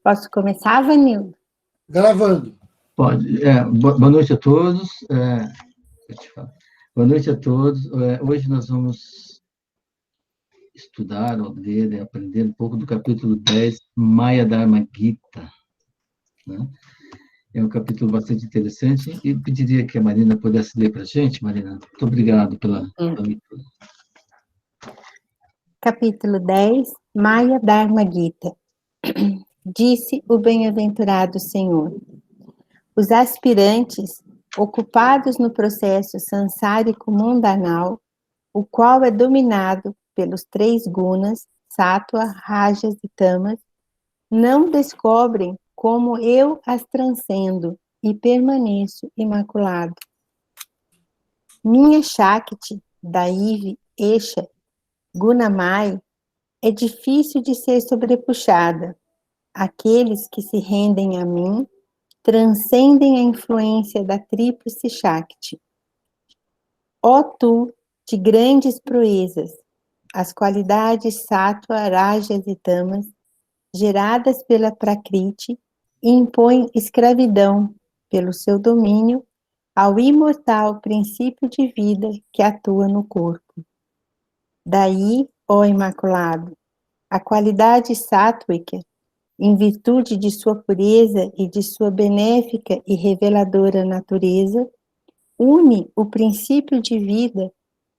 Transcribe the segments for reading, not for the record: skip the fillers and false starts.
Posso começar, Vanildo? Gravando. Pode. Boa noite a todos. Boa noite a todos. Hoje nós vamos estudar, ou ler, aprender um pouco do capítulo 10, Maya Dharma Gita. Né? É um capítulo bastante interessante e pediria que a Marina pudesse ler para a gente. Marina, muito obrigado pela leitura. Capítulo 10, Maya Dharma Gita. Disse o bem-aventurado Senhor: os aspirantes, ocupados no processo sansárico mundanal, o qual é dominado pelos 3 gunas, sattva, rajas e tamas, não descobrem como eu as transcendo e permaneço imaculado. Minha Shakti, Daivi, Esha, Gunamai, é difícil de ser sobrepuxada. Aqueles que se rendem a mim transcendem a influência da tríplice Shakti. Ó tu, de grandes proezas, as qualidades sattva, rajas e tamas, geradas pela Prakriti, impõem escravidão pelo seu domínio ao imortal princípio de vida que atua no corpo. Daí, ó Imaculado, a qualidade sáttvica, em virtude de sua pureza e de sua benéfica e reveladora natureza, une o princípio de vida,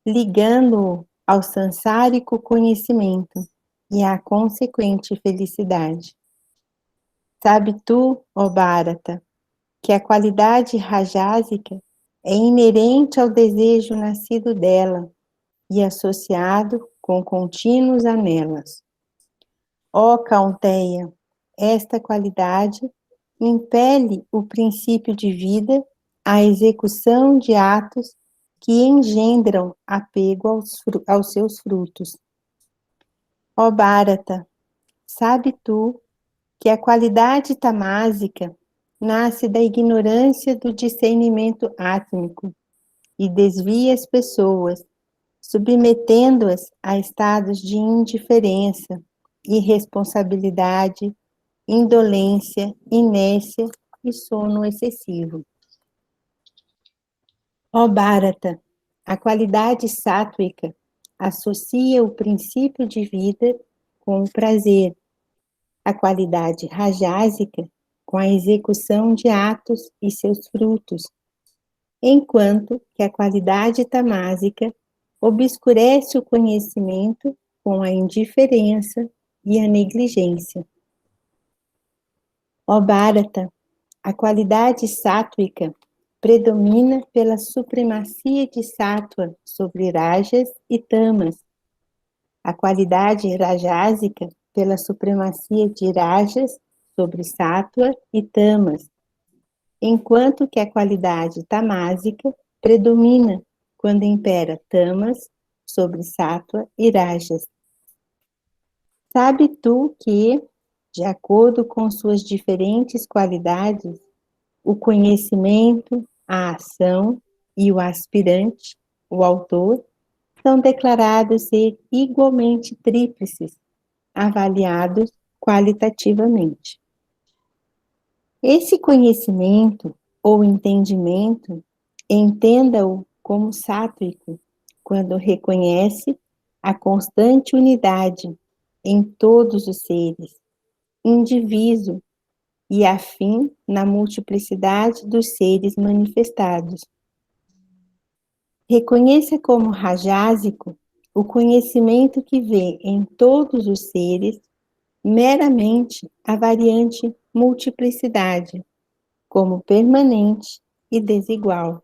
ligando-o ao sansárico conhecimento e à consequente felicidade. Sabe tu, ó Bharata, que a qualidade rajásica é inerente ao desejo nascido dela e associado com contínuos anelos. Ó Kaunteya, esta qualidade impele o princípio de vida à execução de atos que engendram apego aos seus frutos. Ó Bharata, sabe tu que a qualidade tamásica nasce da ignorância do discernimento átmico e desvia as pessoas, submetendo-as a estados de indiferença, irresponsabilidade, indolência, inércia e sono excessivo. Ó Bharata, a qualidade sáttvica associa o princípio de vida com o prazer, a qualidade rajásica com a execução de atos e seus frutos, enquanto que a qualidade tamásica obscurece o conhecimento com a indiferença e a negligência. Ó Bharata, a qualidade sáttvica predomina pela supremacia de sattva sobre rajas e tamas, a qualidade rajásica pela supremacia de rajas sobre sattva e tamas, enquanto que a qualidade tamásica predomina quando impera tamas sobre sattva e rajas. Sabe tu que, de acordo com suas diferentes qualidades, o conhecimento, a ação e o aspirante, o autor, são declarados ser igualmente tríplices, avaliados qualitativamente. Esse conhecimento ou entendimento, entenda-o como sáttvico, quando reconhece a constante unidade em todos os seres, indiviso e afim na multiplicidade dos seres manifestados. Reconheça como rajásico o conhecimento que vê em todos os seres meramente a variante multiplicidade, como permanente e desigual.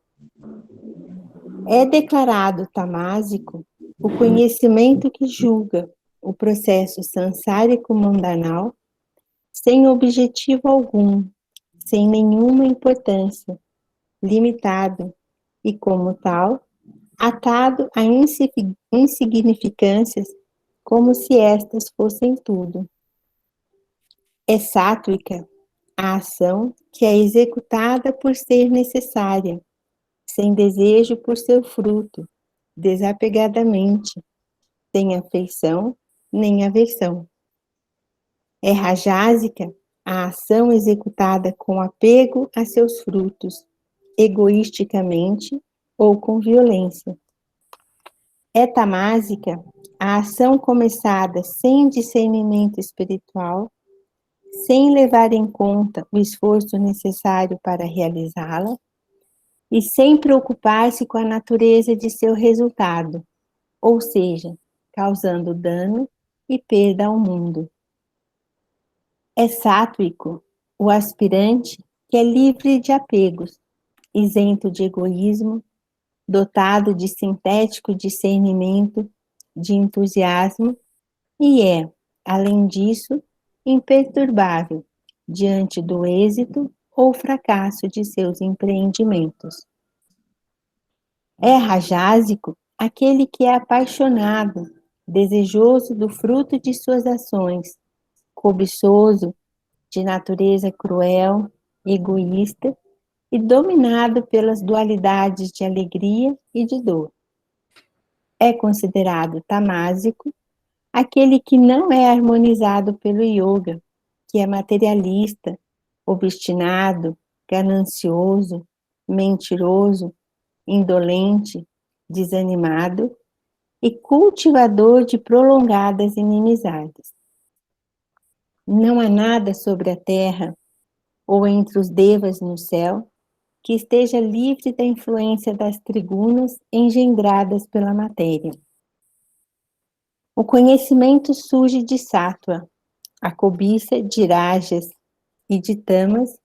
É declarado tamásico o conhecimento que julga o processo sansárico mundanal sem objetivo algum, sem nenhuma importância, limitado e, como tal, atado a insignificâncias como se estas fossem tudo. É sáttvica a ação que é executada por ser necessária, sem desejo por seu fruto, desapegadamente, sem afeição nem aversão. É rajásica a ação executada com apego a seus frutos, egoisticamente ou com violência. É tamásica a ação começada sem discernimento espiritual, sem levar em conta o esforço necessário para realizá-la e sem preocupar-se com a natureza de seu resultado, ou seja, causando dano e perda ao mundo. É sátvico o aspirante que é livre de apegos, isento de egoísmo, dotado de sintético discernimento, de entusiasmo e é, além disso, imperturbável diante do êxito ou fracasso de seus empreendimentos. É rajásico aquele que é apaixonado, desejoso do fruto de suas ações, cobiçoso, de natureza cruel, egoísta e dominado pelas dualidades de alegria e de dor. É considerado tamásico aquele que não é harmonizado pelo yoga, que é materialista, obstinado, ganancioso, mentiroso, indolente, desanimado e cultivador de prolongadas inimizades. Não há nada sobre a terra ou entre os devas no céu que esteja livre da influência das trigunas engendradas pela matéria. O conhecimento surge de sáttva, a cobiça de rajas e de tamas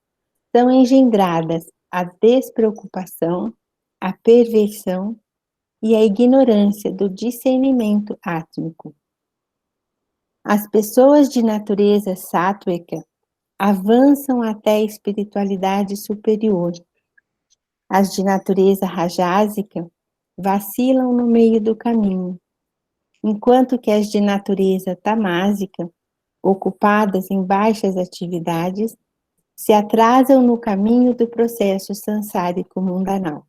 são engendradas a despreocupação, a perversão e a ignorância do discernimento átmico. As pessoas de natureza sátvica avançam até a espiritualidade superior. As de natureza rajásica vacilam no meio do caminho, enquanto que as de natureza tamásica, ocupadas em baixas atividades, se atrasam no caminho do processo sansárico mundanal.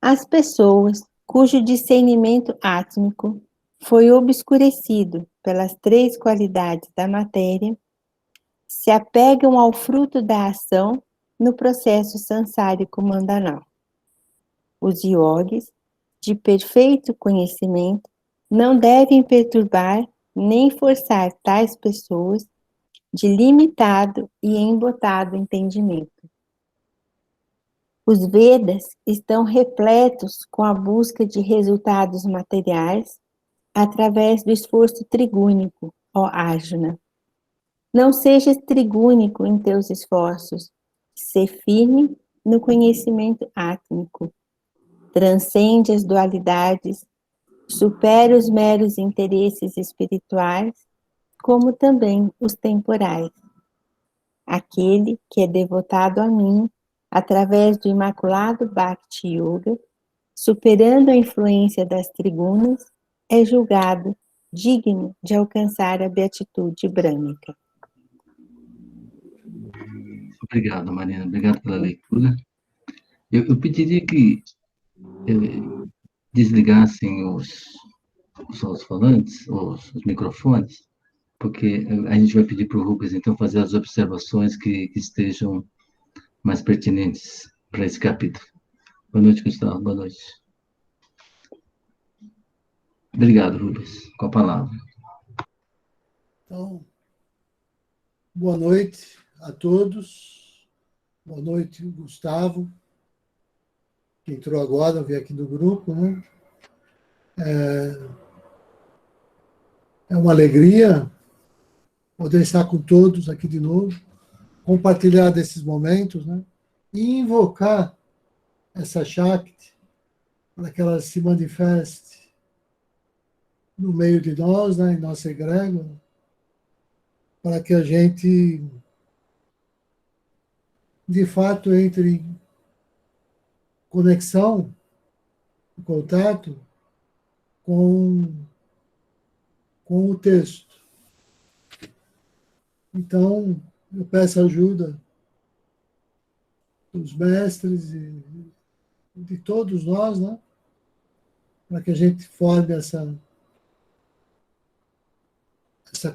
As pessoas cujo discernimento átmico foi obscurecido pelas três qualidades da matéria se apegam ao fruto da ação no processo sansárico mundanal. Os yogis, de perfeito conhecimento, não devem perturbar nem forçar tais pessoas de limitado e embotado entendimento. Os Vedas estão repletos com a busca de resultados materiais através do esforço trigúnico, ó Arjuna. Não sejas trigúnico em teus esforços, sê firme no conhecimento átmico. Transcende as dualidades, supera os meros interesses espirituais, como também os temporais. Aquele que é devotado a mim, através do imaculado Bhakti Yoga, superando a influência das trigunas, é julgado digno de alcançar a beatitude brâmica. Obrigado, Marina. Obrigado pela leitura. Eu pediria que desligassem os falantes, os microfones, porque a gente vai pedir para o Rubens, então, fazer as observações que estejam mais pertinentes para esse capítulo. Boa noite, Gustavo. Boa noite. Obrigado, Rubens. Com a palavra. Então, boa noite a todos. Boa noite, Gustavo, que entrou agora, veio aqui do grupo, né? É uma alegria poder estar com todos aqui de novo, compartilhar desses momentos, né? E invocar essa Shakti para que ela se manifeste no meio de nós, né? Em nossa egrégora, para que a gente, de fato, entre em conexão, em contato com o texto. Então, eu peço ajuda dos mestres e de todos nós, né? Para que a gente forme essa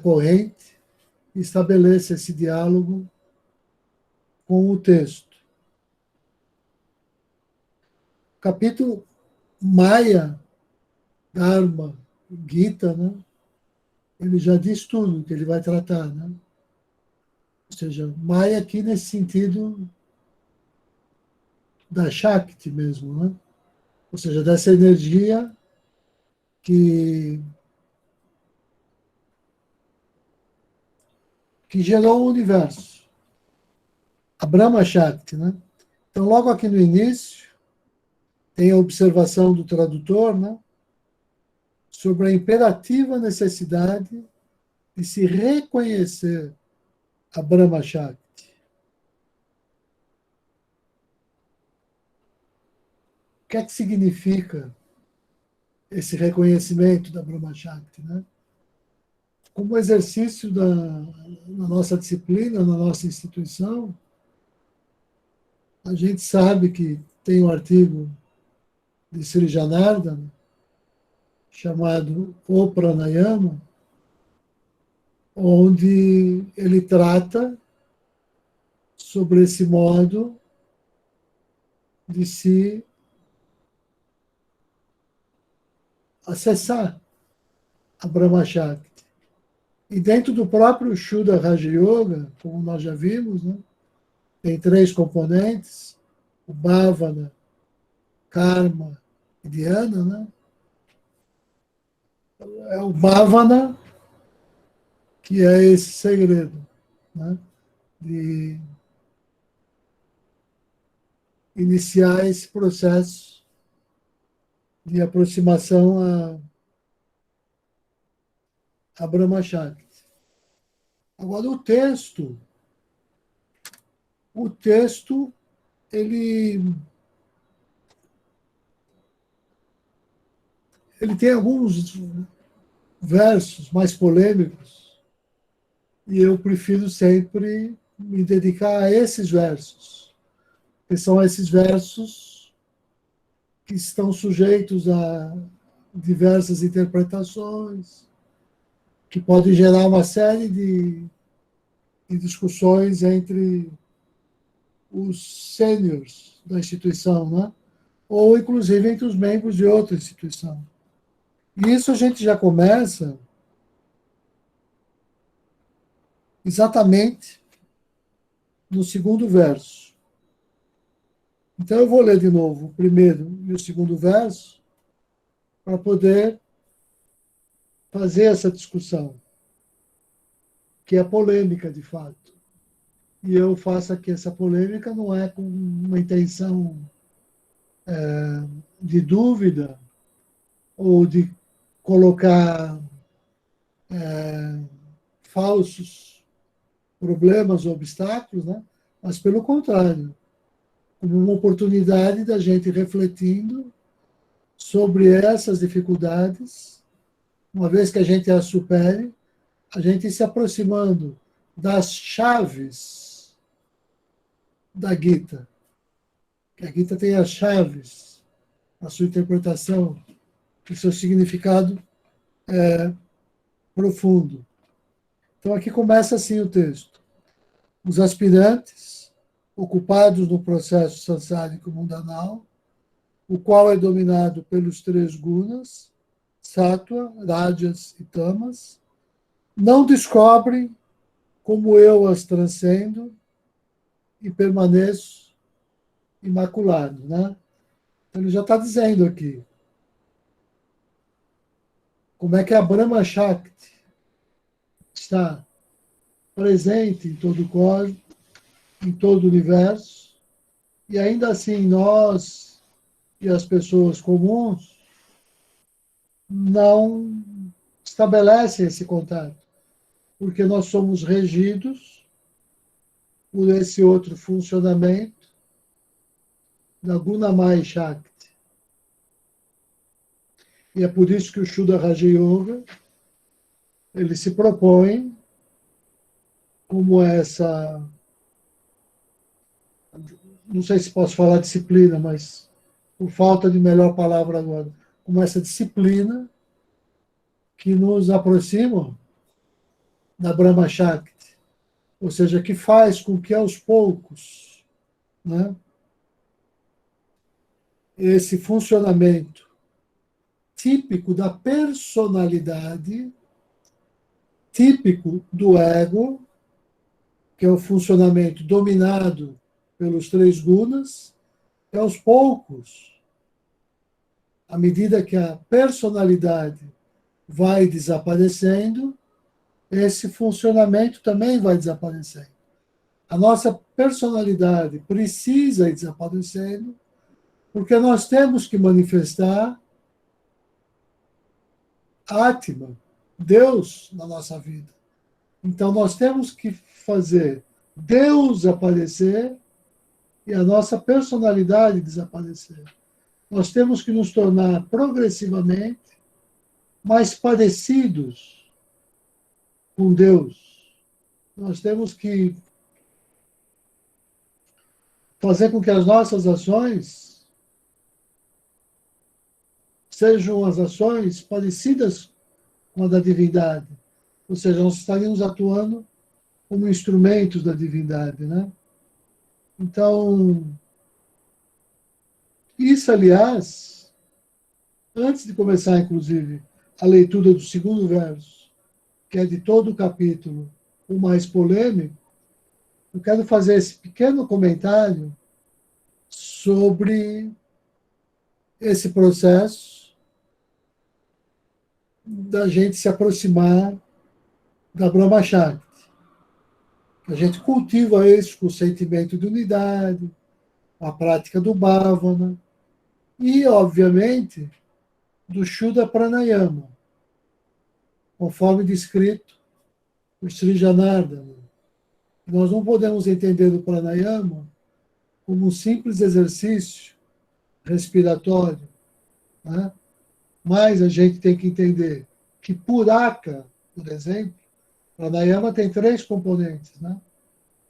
corrente e estabeleça esse diálogo com o texto. O capítulo Maya, Dharma, Gita, né? Ele já diz tudo que ele vai tratar, né? Ou seja, Maya aqui nesse sentido da Shakti mesmo, né? Ou seja, dessa energia que gerou o universo. A Brahma Shakti, né? Então, logo aqui no início, tem a observação do tradutor, né? Sobre a imperativa necessidade de se reconhecer a Brahma Shakti. O que é que significa esse reconhecimento da Brahma Shakti, né? Como exercício na nossa disciplina, na nossa instituição, a gente sabe que tem um artigo de Sri Janardana, chamado O Pranayama, onde ele trata sobre esse modo de se acessar a Brahma Shakti. E dentro do próprio Shuddha Raja Yoga, como nós já vimos, né, tem 3 componentes, o Bhavana, Karma e Dhyana, né? É o Bhavana que é esse segredo, né, de iniciar esse processo de aproximação a Brahma Shakti. Agora, o texto, ele tem alguns versos mais polêmicos e eu prefiro sempre me dedicar a esses versos, que são esses versos que estão sujeitos a diversas interpretações, que podem gerar uma série de discussões entre os sêniores da instituição, né? Ou inclusive entre os membros de outra instituição. E isso a gente já começa exatamente no segundo verso. Então eu vou ler de novo o primeiro e o segundo verso para poder fazer essa discussão, que é polêmica de fato. E eu faço aqui essa polêmica não é com uma intenção de dúvida ou de colocar falsos problemas ou obstáculos, né? Mas pelo contrário, como uma oportunidade da gente refletindo sobre essas dificuldades, uma vez que a gente as supere, a gente se aproximando das chaves da Gita. A Gita tem as chaves, a sua interpretação, o seu significado profundo. Então aqui começa assim o texto. Os aspirantes, ocupados no processo sansárico mundanal, o qual é dominado pelos 3 gunas, sattva, rajas e tamas, não descobrem como eu as transcendo e permaneço imaculado, né? Então, ele já está dizendo aqui como é que a Brahma Shakti está presente em todo o cosmos, em todo o universo, e ainda assim nós e as pessoas comuns não estabelecem esse contato, porque nós somos regidos por esse outro funcionamento da Gunamaya Shakti. E é por isso que o Shuddha Raja Yoga ele se propõe como essa, não sei se posso falar disciplina, mas por falta de melhor palavra agora, como essa disciplina que nos aproxima da Brahma Shakti, ou seja, que faz com que aos poucos, né, esse funcionamento típico da personalidade, típico do ego, que é o funcionamento dominado pelos 3 gunas, e aos poucos, à medida que a personalidade vai desaparecendo, esse funcionamento também vai desaparecendo. A nossa personalidade precisa ir desaparecendo, porque nós temos que manifestar Atma, Deus, na nossa vida. Então, nós temos que fazer Deus aparecer e a nossa personalidade desaparecer. Nós temos que nos tornar progressivamente mais parecidos com Deus. Nós temos que fazer com que as nossas ações sejam as ações parecidas com a da divindade. Ou seja, nós estaríamos atuando como instrumentos da divindade, né? Então, isso, aliás, antes de começar, inclusive, a leitura do 2º verso, que é de todo o capítulo, o mais polêmico, eu quero fazer esse pequeno comentário sobre esse processo da gente se aproximar da Brahma Shakti. A gente cultiva isso com o sentimento de unidade, a prática do Bhavana e, obviamente, do Shuddha Pranayama, conforme descrito por Sri Janardana. Nós não podemos entender o Pranayama como um simples exercício respiratório, né? Mas a gente tem que entender que Puraka, por exemplo, Pranayama tem 3 componentes, né?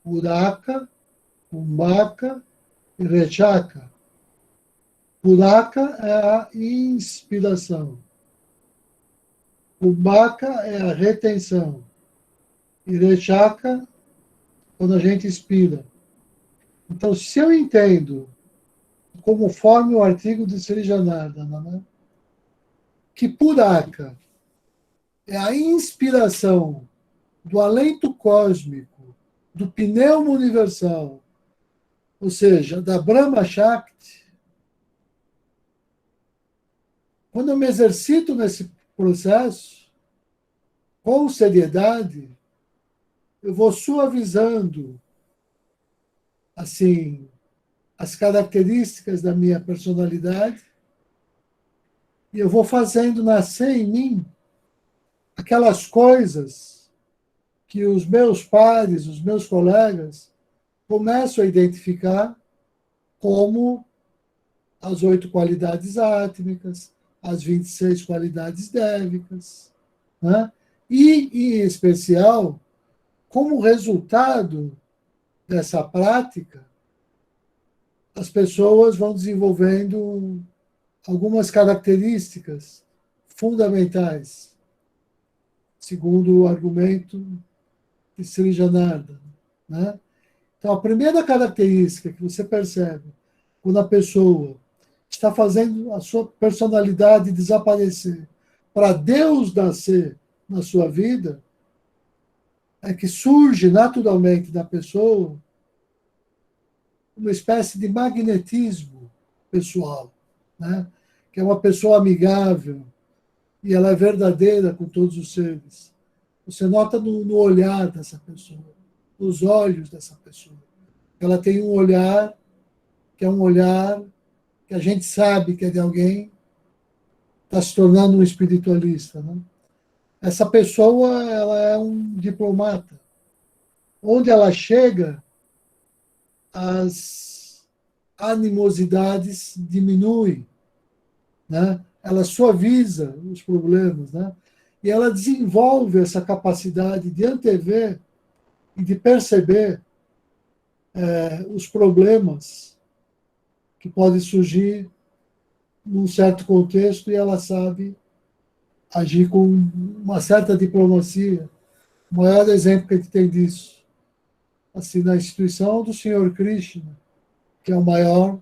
Puraka, Kumbhaka e Rechaka. Puraka é a inspiração. Kumbhaka é a retenção. E Rechaka, quando a gente expira. Então, se eu entendo, conforme o artigo de Sri Janardana, né, que Puraka é a inspiração do alento cósmico, do pneuma universal, ou seja, da Brahma Shakti, quando eu me exercito nesse processo, com seriedade, eu vou suavizando, assim, as características da minha personalidade e eu vou fazendo nascer em mim aquelas coisas que os meus pares, os meus colegas, começam a identificar como as 8 qualidades átmicas, as 26 qualidades dévicas, né? E, em especial, como resultado dessa prática, as pessoas vão desenvolvendo algumas características fundamentais, segundo o argumento de Sri Janardana, né? Então, a primeira característica que você percebe quando a pessoa está fazendo a sua personalidade desaparecer para Deus nascer na sua vida, é que surge naturalmente da pessoa uma espécie de magnetismo pessoal, né? Que é uma pessoa amigável e ela é verdadeira com todos os seres. Você nota no olhar dessa pessoa, nos olhos dessa pessoa. Ela tem um olhar que é um olhar que a gente sabe que é de alguém que está se tornando um espiritualista, né? Essa pessoa, ela é um diplomata. Onde ela chega, as animosidades diminuem, né? Ela suaviza os problemas, né? E ela desenvolve essa capacidade de antever e de perceber os problemas que podem surgir num certo contexto e ela sabe agir com uma certa diplomacia O maior exemplo que a gente tem disso, assim, na instituição do Senhor Krishna, que é o maior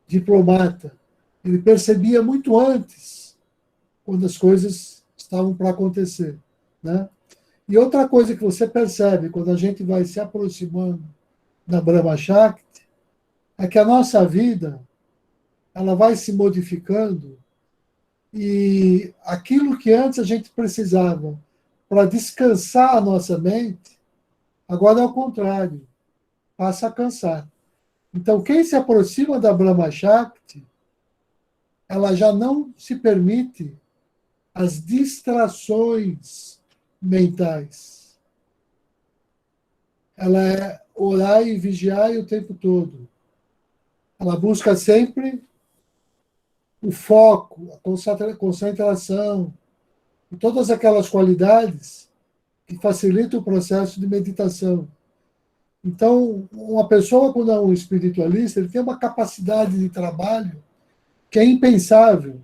diplomata. Ele percebia muito antes, quando as coisas estavam para acontecer, né? E outra coisa que você percebe quando a gente vai se aproximando da Brahma Shakti é que a nossa vida ela vai se modificando e aquilo que antes a gente precisava para descansar a nossa mente, agora é o contrário, passa a cansar. Então, quem se aproxima da Brahma Shakti, ela já não se permite as distrações mentais. Ela é orar e vigiar o tempo todo. Ela busca sempre o foco, a concentração, e todas aquelas qualidades que facilitam o processo de meditação. Então, uma pessoa, quando é um espiritualista, ele tem uma capacidade de trabalho que é impensável.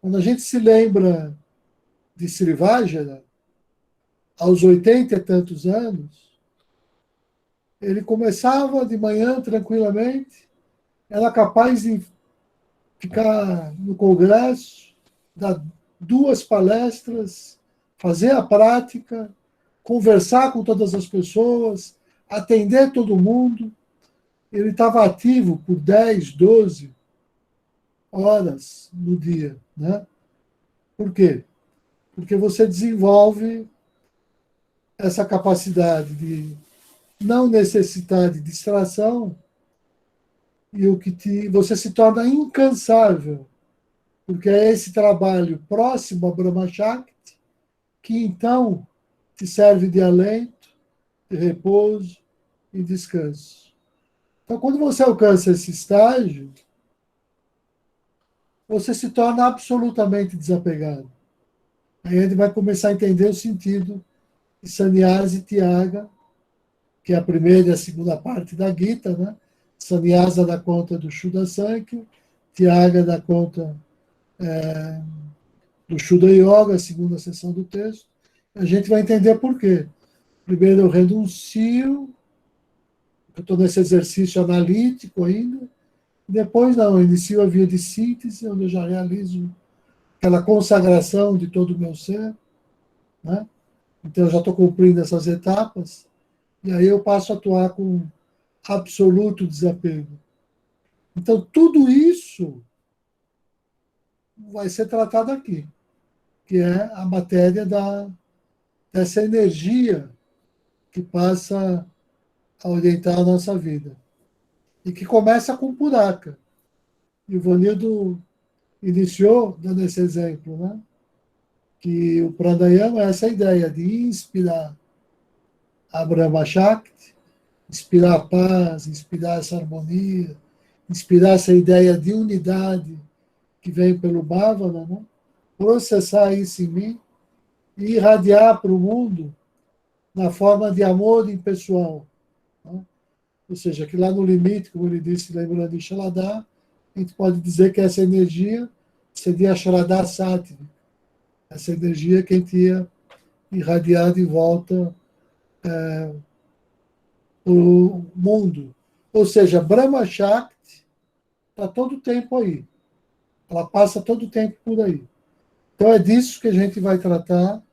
Quando a gente se lembra de Srivajara, aos 80 e tantos anos, ele começava de manhã tranquilamente, era capaz de ficar no congresso, dar 2 palestras, fazer a prática, conversar com todas as pessoas, atender todo mundo. Ele estava ativo por 10, 12 horas no dia, né? Por quê? Porque você desenvolve essa capacidade de não necessitar de distração e você se torna incansável, porque é esse trabalho próximo a Brahma Shakti que então te serve de alento, de repouso e descanso. Então, quando você alcança esse estágio, você se torna absolutamente desapegado. Aí a gente vai começar a entender o sentido de Sannyasa e Tyaga, que é a primeira e a segunda parte da Gita, né? Sannyasa dá conta do Shuddha Sankhya, Tyaga dá conta do Shuddha Yoga, a segunda seção do texto. A gente vai entender por quê. Primeiro eu renuncio, eu estou nesse exercício analítico ainda, depois não, eu inicio a via de síntese, onde eu já realizo aquela consagração de todo o meu ser, né? Então eu já estou cumprindo essas etapas, e aí eu passo a atuar com absoluto desapego. Então tudo isso vai ser tratado aqui, que é a matéria dessa energia que passa a orientar a nossa vida. E que começa com Puraka. E o Vanildo iniciou dando esse exemplo, né? Que o pranayama é essa ideia de inspirar a Brahma Shakti, inspirar a paz, inspirar essa harmonia, inspirar essa ideia de unidade que vem pelo Bhavana, né? Processar isso em mim e irradiar para o mundo na forma de amor impessoal. Né? Ou seja, que lá no limite, como ele disse, lembrando de Shaladar, a gente pode dizer que essa energia seria a Shaladar Sattva, essa energia que a gente ia irradiar de volta o mundo. Ou seja, Brahma Shakti está todo o tempo aí. Ela passa todo o tempo por aí. Então é disso que a gente vai tratar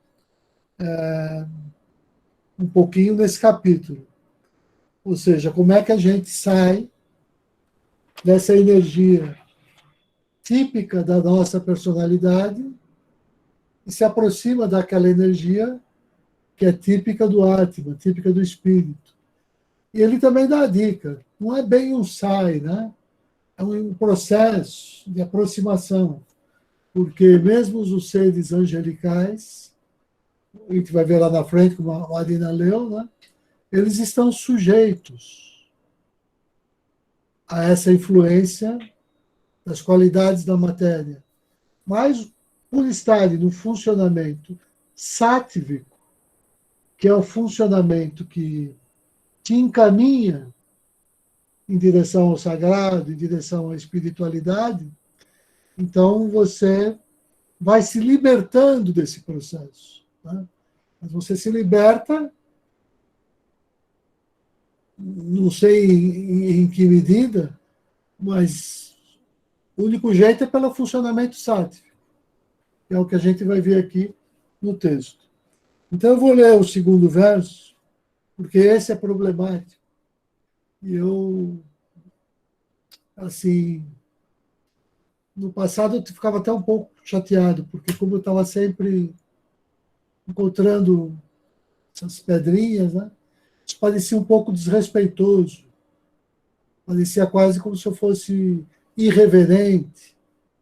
um pouquinho nesse capítulo. Ou seja, como é que a gente sai dessa energia típica da nossa personalidade e se aproxima daquela energia que é típica do Atma, típica do espírito. E ele também dá a dica, não é bem um sai, né? É um processo de aproximação, porque mesmo os seres angelicais, a gente vai ver lá na frente, como a Marina leu, né? Eles estão sujeitos a essa influência das qualidades da matéria. Mas, por estarem no funcionamento sáttvico, que é o funcionamento que te encaminha em direção ao sagrado, em direção à espiritualidade, então você vai se libertando desse processo. Né? Mas você se liberta, não sei em que medida, mas o único jeito é pelo funcionamento sático, que é o que a gente vai ver aqui no texto. Então eu vou ler o segundo verso, porque esse é problemático. E eu, assim, no passado eu ficava até um pouco chateado, porque como eu estava sempre encontrando essas pedrinhas, né, isso parecia um pouco desrespeitoso, parecia quase como se eu fosse irreverente,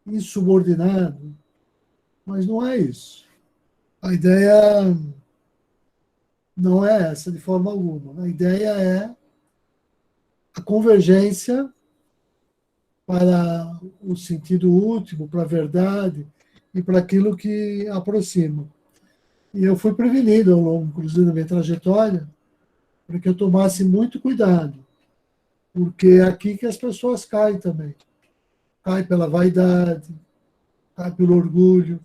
insubordinado, mas não é isso. A ideia não é essa de forma alguma. A ideia é a convergência para o sentido último, para a verdade e para aquilo que aproxima. E eu fui prevenido ao longo, inclusive, da minha trajetória, para que eu tomasse muito cuidado, porque é aqui que as pessoas caem também. Cai pela vaidade, cai pelo orgulho,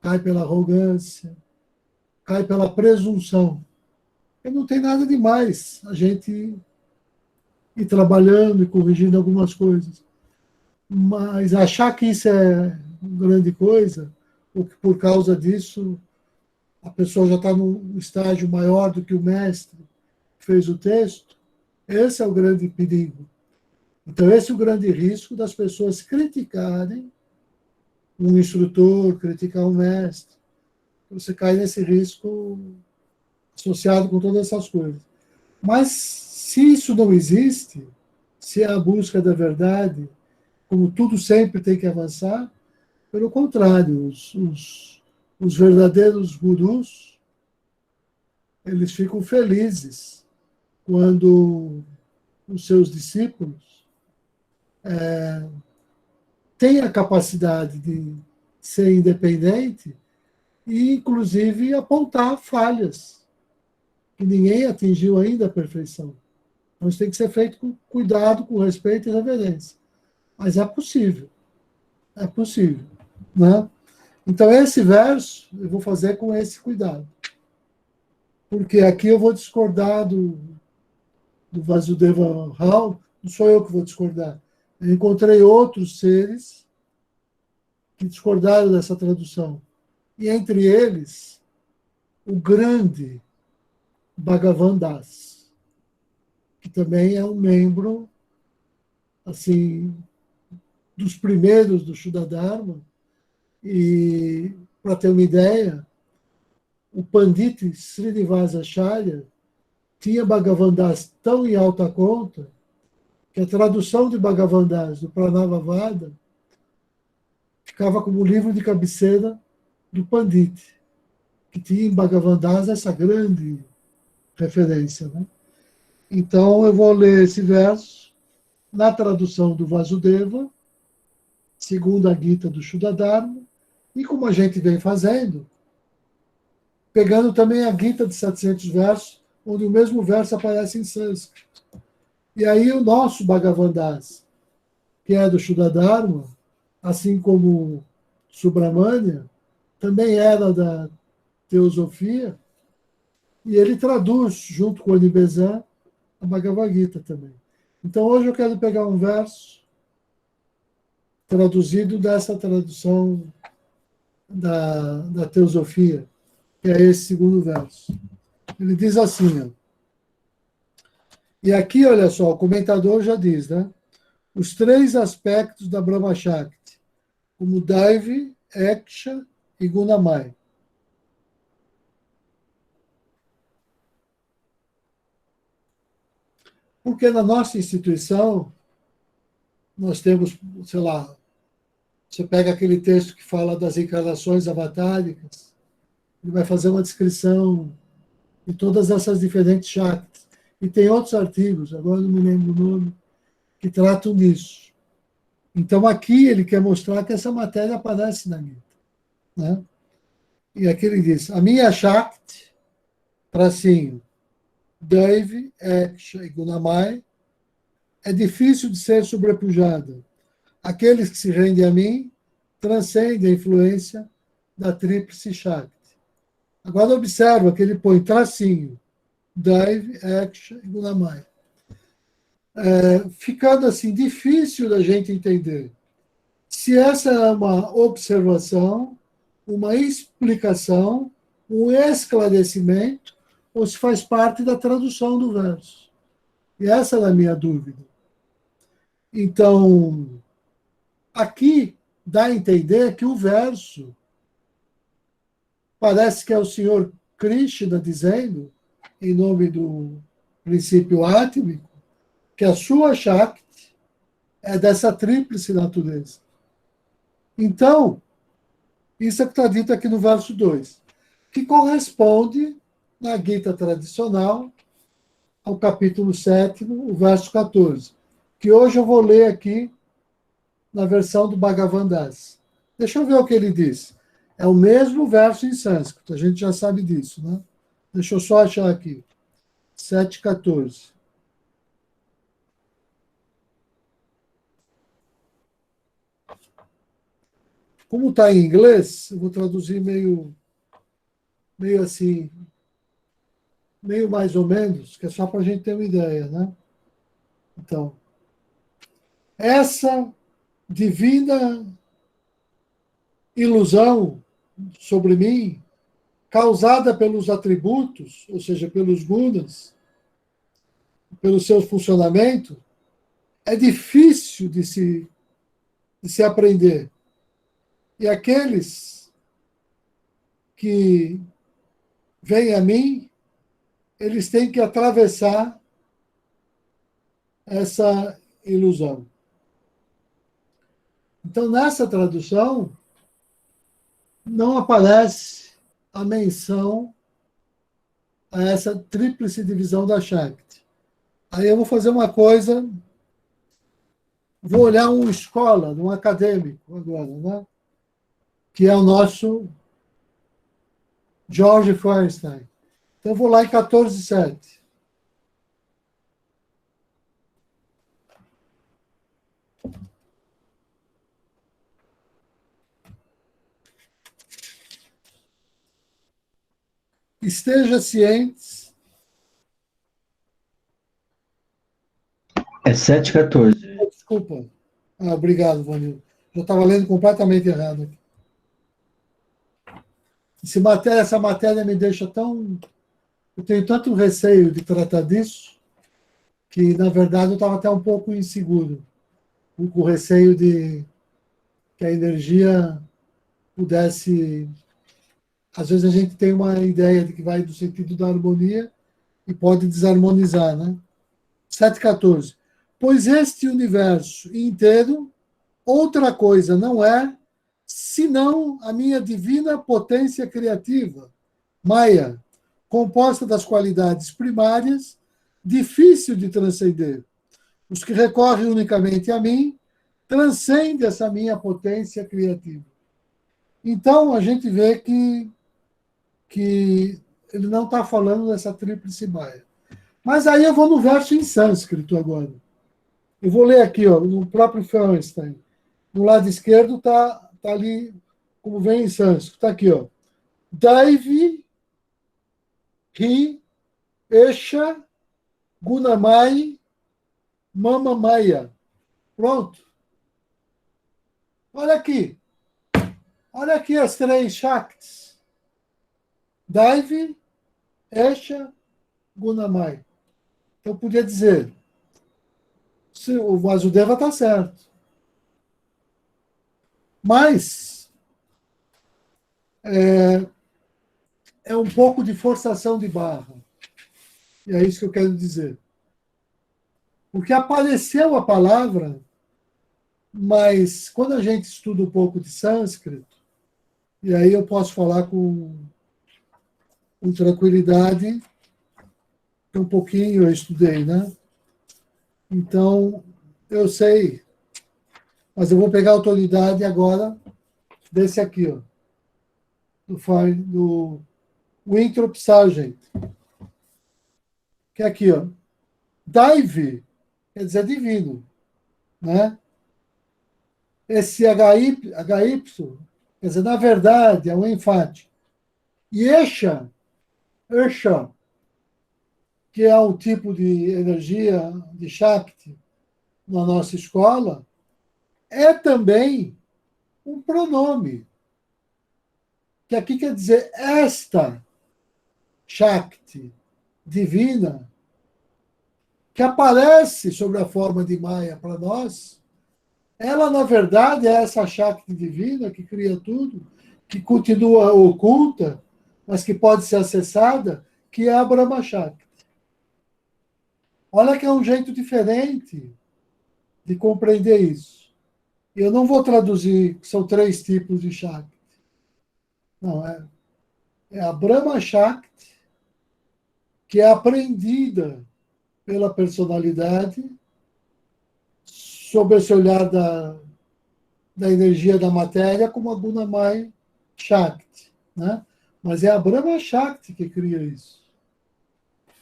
cai pela arrogância, cai pela presunção. E não tem nada de mais a gente ir trabalhando e corrigindo algumas coisas. Mas achar que isso é grande coisa, ou que por causa disso a pessoa já está num estágio maior do que o mestre que fez o texto, esse é o grande perigo. Então, esse é o grande risco das pessoas criticarem um instrutor, criticar um mestre. Você cai nesse risco associado com todas essas coisas. Mas, se isso não existe, se é a busca da verdade, como tudo sempre tem que avançar, pelo contrário, os verdadeiros gurus, eles ficam felizes quando os seus discípulos têm a capacidade de ser independente e, inclusive, apontar falhas que ninguém atingiu ainda a perfeição. Então, isso tem que ser feito com cuidado, com respeito e reverência. Mas é possível. É possível. Né? Então, esse verso eu vou fazer com esse cuidado. Porque aqui eu vou discordar do Vasudeva Rao, não sou eu que vou discordar. Eu encontrei outros seres que discordaram dessa tradução. E entre eles, o grande Bhagavan Das, que também é um membro, assim, dos primeiros do Shuddha-dharma. E, para ter uma ideia, o Pandit Srinivasa Acharya tinha Bhagavan Das tão em alta conta que a tradução de Bhagavan Das do Pranavavada ficava como livro de cabeceira do Pandit, que tinha em Bhagavan Das essa grande referência. Né? Então, eu vou ler esse verso na tradução do Vasudeva, segundo a Gita do Shuddha-dharma, e como a gente vem fazendo, pegando também a Gita de 700 versos, onde o mesmo verso aparece em sânscrito. E aí o nosso Bhagavan Das, que é do Shuddha-dharma, assim como Subramania, também era da Teosofia, e ele traduz, junto com o Anibezan, a Bhagavad Gita também. Então, hoje eu quero pegar um verso traduzido dessa tradução da Teosofia, que é esse segundo verso. Ele diz assim, ó, e aqui, olha só, o comentador já diz, né? Os três aspectos da Brahma Shakti, como Daivi, Eksha e Gunamai. Porque na nossa instituição, nós temos, sei lá, você pega aquele texto que fala das encarnações avatáricas, ele vai fazer uma descrição de todas essas diferentes Shaktis. E tem outros artigos, agora não me lembro o nome, que tratam disso. Então, aqui ele quer mostrar que essa matéria aparece na Gita. Né? E aqui ele diz, a minha Shakti, tracinho, Daivi, Eksha e Gunamai, é difícil de ser sobrepujada. Aqueles que se rendem a mim transcendem a influência da tríplice Shakti. Agora observa que ele põe tracinho, Daivi, Aksha e Gunamaya. Ficando assim, difícil da gente entender se essa é uma observação, uma explicação, um esclarecimento, ou se faz parte da tradução do verso. E essa é a minha dúvida. Então, aqui dá a entender que o verso parece que é o Senhor Krishna dizendo, em nome do princípio átmico, que a sua Shakti é dessa tríplice natureza. Então, isso é o que está dito aqui no verso 2, que corresponde, na Gita tradicional, ao capítulo 7, o verso 14, que hoje eu vou ler aqui na versão do Bhagavan Das. Deixa eu ver o que ele diz. É o mesmo verso em sânscrito, a gente já sabe disso, né? Deixa eu só achar aqui. 7,14. Como está em inglês, eu vou traduzir meio assim, meio mais ou menos, que é só para a gente ter uma ideia, né? Então, essa divina ilusão sobre mim, causada pelos atributos, ou seja, pelos gunas, pelo seu funcionamento, é difícil de se aprender. E aqueles que vêm a mim, eles têm que atravessar essa ilusão. Então, nessa tradução, não aparece a menção a essa tríplice divisão da Shakti. Aí eu vou fazer uma coisa, vou olhar uma escola, um acadêmico agora, né? Que é o nosso George Feuerstein. Então, eu vou lá em 14,7. Esteja cientes. É 7,14. Desculpa. Obrigado, Vanil. Eu estava lendo completamente errado aqui. Essa matéria me deixa tão. Eu tenho tanto receio de tratar disso, que, na verdade, eu estava até um pouco inseguro, com receio de que a energia pudesse. Às vezes a gente tem uma ideia de que vai do sentido da harmonia e pode desarmonizar, né? 7,14. Pois este universo inteiro, outra coisa não é, senão a minha divina potência criativa, Maya, composta das qualidades primárias, difícil de transcender. Os que recorrem unicamente a mim transcendem essa minha potência criativa. Então, a gente vê que ele não está falando dessa tríplice Maya. Mas aí eu vou no verso em sânscrito agora. Eu vou ler aqui, ó, no próprio Feuerstein. No lado esquerdo está ali, como vem em sânscrito. Está aqui, ó. Daivi, Ri, Esha, Gunamai, Mamamaya. Pronto. Olha aqui. Olha aqui as três Shaktis. Daivi, Esha, Gunamai. Eu podia dizer, o Vasudeva está certo. Mas é um pouco de forçação de barra. E é isso que eu quero dizer. Porque apareceu a palavra, mas quando a gente estuda um pouco de sânscrito, e aí eu posso falar com tranquilidade, um pouquinho eu estudei, né? Então, eu sei, mas eu vou pegar a autoridade agora desse aqui, ó, do Winthrop Sargent, que é aqui, ó. Daivi, quer dizer divino, né? Esse HY, quer dizer, na verdade, é um enfático. E Esha, que é um tipo de energia de Shakti na nossa escola, é também um pronome, que aqui quer dizer esta Shakti divina, que aparece sobre a forma de Maya para nós, ela, na verdade, é essa Shakti divina que cria tudo, que continua oculta, mas que pode ser acessada, que é a Brahma Shakti. Olha que é um jeito diferente de compreender isso. Eu não vou traduzir, são 3 tipos de Shakti. Não, é a Brahma Shakti, que é aprendida pela personalidade, sob esse olhar da energia da matéria, como a Gunamai Shakti. Né? Mas é a Brahma Shakti que cria isso.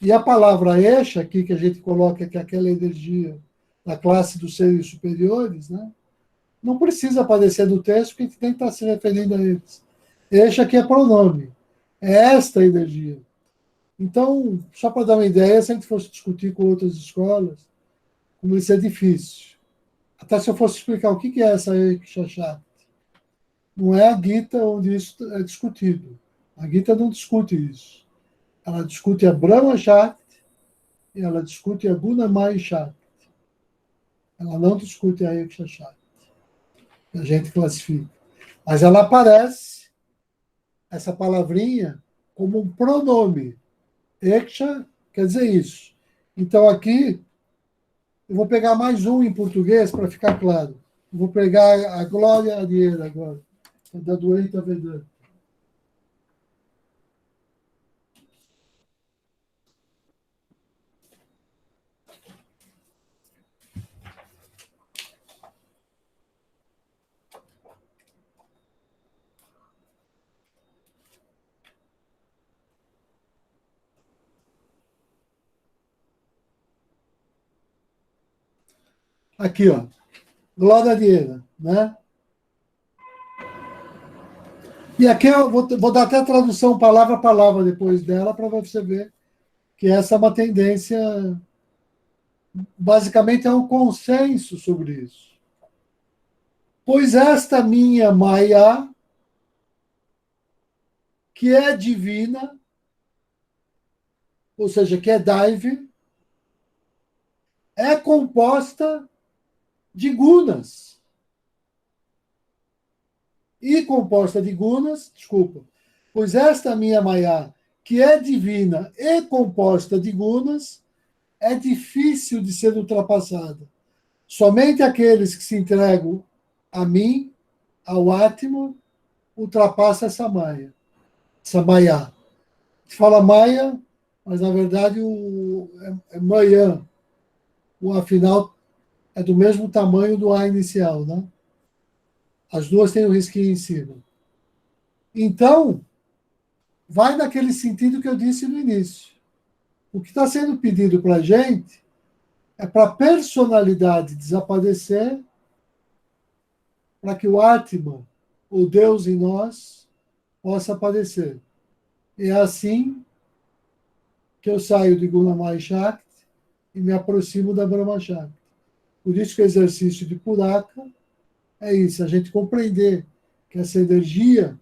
E a palavra Esha, aqui que a gente coloca que é aquela energia da classe dos seres superiores, né? Não precisa aparecer no texto, porque a gente nem está se referindo a eles. Esha aqui é pronome. É esta energia. Então, só para dar uma ideia, se a gente fosse discutir com outras escolas, como isso é difícil. Até se eu fosse explicar o que é essa Esha Shakti. Não é a Gita onde isso é discutido. A Gita não discute isso. Ela discute a Brahma Shakti e ela discute a Gunamai Shakti. Ela não discute a Esha Shakti. A gente classifica. Mas ela aparece, essa palavrinha, como um pronome. Eksha quer dizer isso. Então aqui, eu vou pegar mais um em português para ficar claro. Eu vou pegar a Glória Arieira agora, da Doenta Vedanta. Aqui, ó. Glória Arieira, né? E aqui eu vou dar até a tradução palavra a palavra depois dela para você ver que essa é uma tendência, basicamente é um consenso sobre isso. Pois esta minha Maya, que é divina, ou seja, que é Daivi, é composta de gunas. E composta de gunas, desculpa, pois esta minha Maya, que é divina e composta de gunas, é difícil de ser ultrapassada. Somente aqueles que se entregam a mim, ao Atma, ultrapassam essa Maya. Essa Maya. Se fala Maya, mas na verdade é Maya. O afinal é do mesmo tamanho do A inicial, né? As duas têm um risquinho em cima. Então, vai naquele sentido que eu disse no início. O que está sendo pedido para a gente é para a personalidade desaparecer, para que o Atma, o Deus em nós, possa aparecer. E é assim que eu saio de Gunamai Shakti e me aproximo da Brahma Shakti. Por isso que o exercício de Puraka é isso, a gente compreender que essa energia,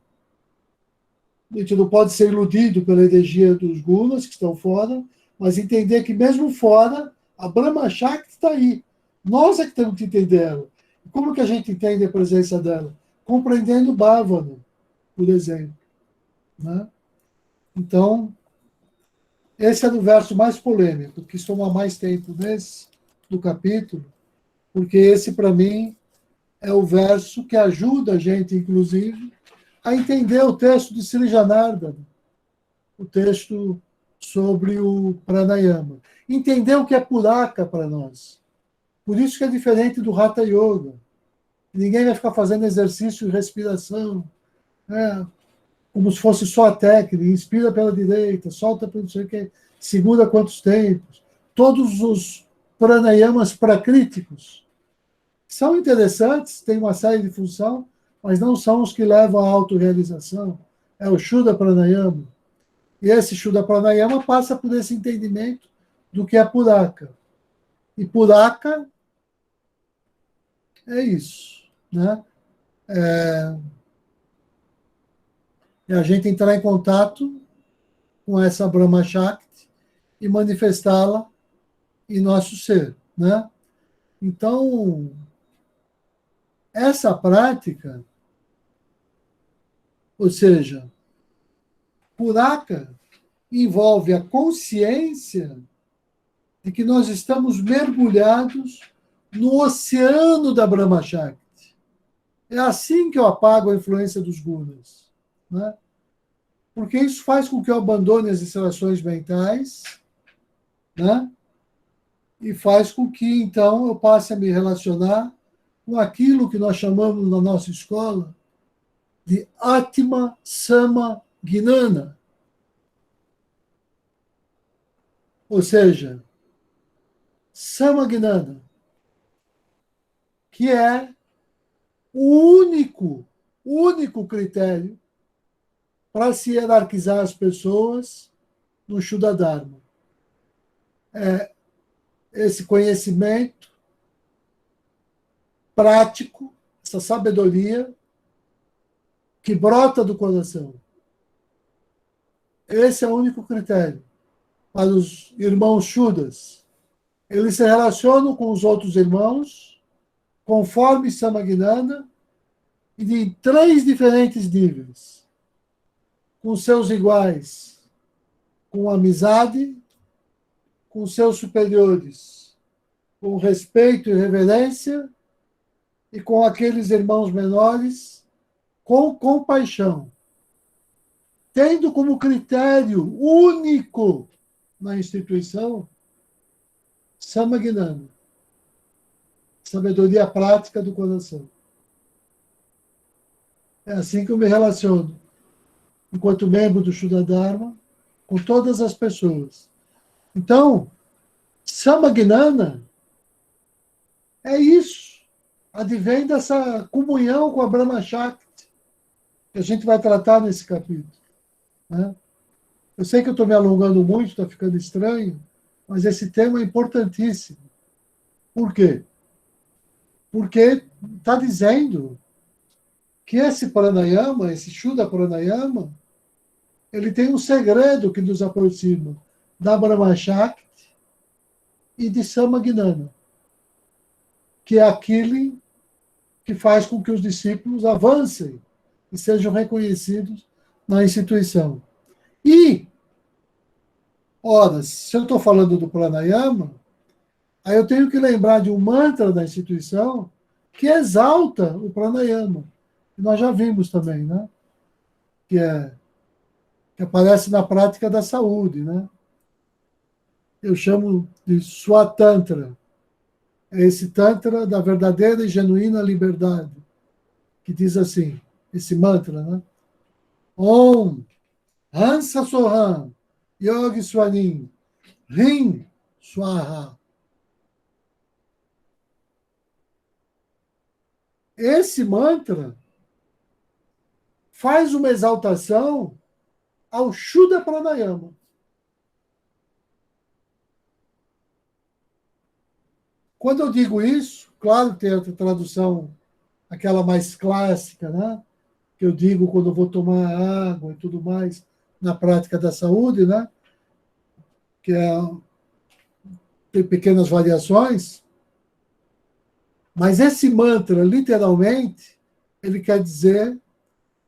a gente não pode ser iludido pela energia dos gunas que estão fora, mas entender que mesmo fora, a Brahma Shakti está aí. Nós é que temos que entender ela. Como que a gente entende a presença dela? Compreendendo Bhavana, por exemplo. Né? Então, esse é o verso mais polêmico, que toma mais tempo nesse, do capítulo, porque esse, para mim, é o verso que ajuda a gente, inclusive, a entender o texto de Sri Janardana, o texto sobre o pranayama. Entender o que é puraka para nós. Por isso que é diferente do Hatha Yoga. Ninguém vai ficar fazendo exercício de respiração, né? Como se fosse só a técnica, inspira pela direita, solta pelo não sei o que, segura quantos tempos. Todos os pranayamas prakríticos são interessantes, têm uma série de função, mas não são os que levam à autorrealização, é o Shuddha Pranayama. E esse Shuddha Pranayama passa por esse entendimento do que é Puraka. E Puraka é isso, né? É a gente entrar em contato com essa Brahma Shakti e manifestá-la em nosso ser, né? Então, essa prática, ou seja, Puraka envolve a consciência de que nós estamos mergulhados no oceano da Brahma Shakti. É assim que eu apago a influência dos gunas, né? Porque isso faz com que eu abandone as instalações mentais, né? E faz com que, então, eu passe a me relacionar com aquilo que nós chamamos na nossa escola de Atma Sama Gnana. Ou seja, Sama Gnana, que é o único critério para se hierarquizar as pessoas no Shuddha Dharma. É esse conhecimento prático, essa sabedoria que brota do coração. Esse é o único critério para os irmãos Shuddhas. Eles se relacionam com os outros irmãos conforme Samagnana e de 3 diferentes níveis. Com seus iguais, com amizade, com seus superiores, com respeito e reverência, e com aqueles irmãos menores, com compaixão, tendo como critério único na instituição Samagnana, sabedoria prática do coração. É assim que eu me relaciono, enquanto membro do Shuddha Dharma, com todas as pessoas. Então, Samagnana é isso. Advém dessa comunhão com a Brahma Shakti, que a gente vai tratar nesse capítulo, né? Eu sei que eu estou me alongando muito, está ficando estranho, mas esse tema é importantíssimo. Por quê? Porque está dizendo que esse pranayama, esse Shuddha Pranayama, ele tem um segredo que nos aproxima da Brahma Shakti e de Samagnana, que é aquele que faz com que os discípulos avancem e sejam reconhecidos na instituição. E, ora, se eu estou falando do pranayama, aí eu tenho que lembrar de um mantra da instituição que exalta o pranayama. E nós já vimos também, né? Que aparece na prática da saúde, né? Eu chamo de Swatantra. É esse Tantra da verdadeira e genuína liberdade, que diz assim, esse mantra, né? Om Hansa Soham Yogi Swanim Rim Swaha. Esse mantra faz uma exaltação ao Shuddha Pranayama. Quando eu digo isso, claro que tem a tradução, aquela mais clássica, né? Que eu digo quando eu vou tomar água e tudo mais, na prática da saúde, né? Que tem pequenas variações, mas esse mantra, literalmente, ele quer dizer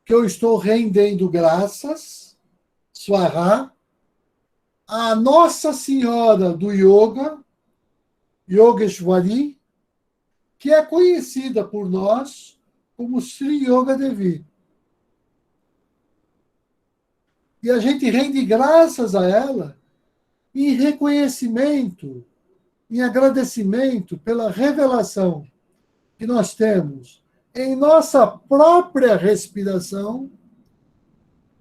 que eu estou rendendo graças, Swaha, à Nossa Senhora do Yoga, Yogeshwari, que é conhecida por nós como Sri Yoga Devi. E a gente rende graças a ela em reconhecimento, em agradecimento pela revelação que nós temos em nossa própria respiração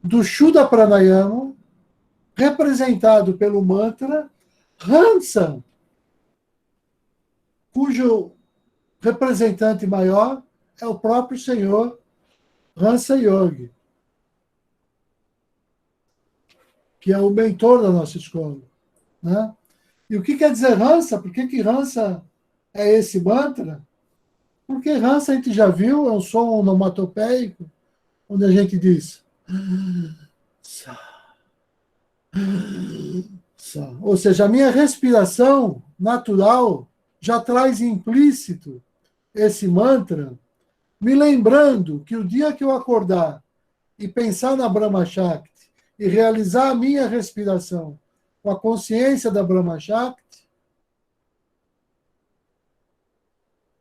do Shuddha Pranayama, representado pelo mantra Hansa, cujo representante maior é o próprio Senhor Hansa Yogi. que é o mentor da nossa escola, né? E o que quer dizer Hansa? Por que Hansa é esse mantra? Porque Hansa a gente já viu, é um som onomatopeico, onde a gente diz ou seja, a minha respiração natural já traz implícito esse mantra, me lembrando que o dia que eu acordar e pensar na Brahma Shakti e realizar a minha respiração com a consciência da Brahma Shakti,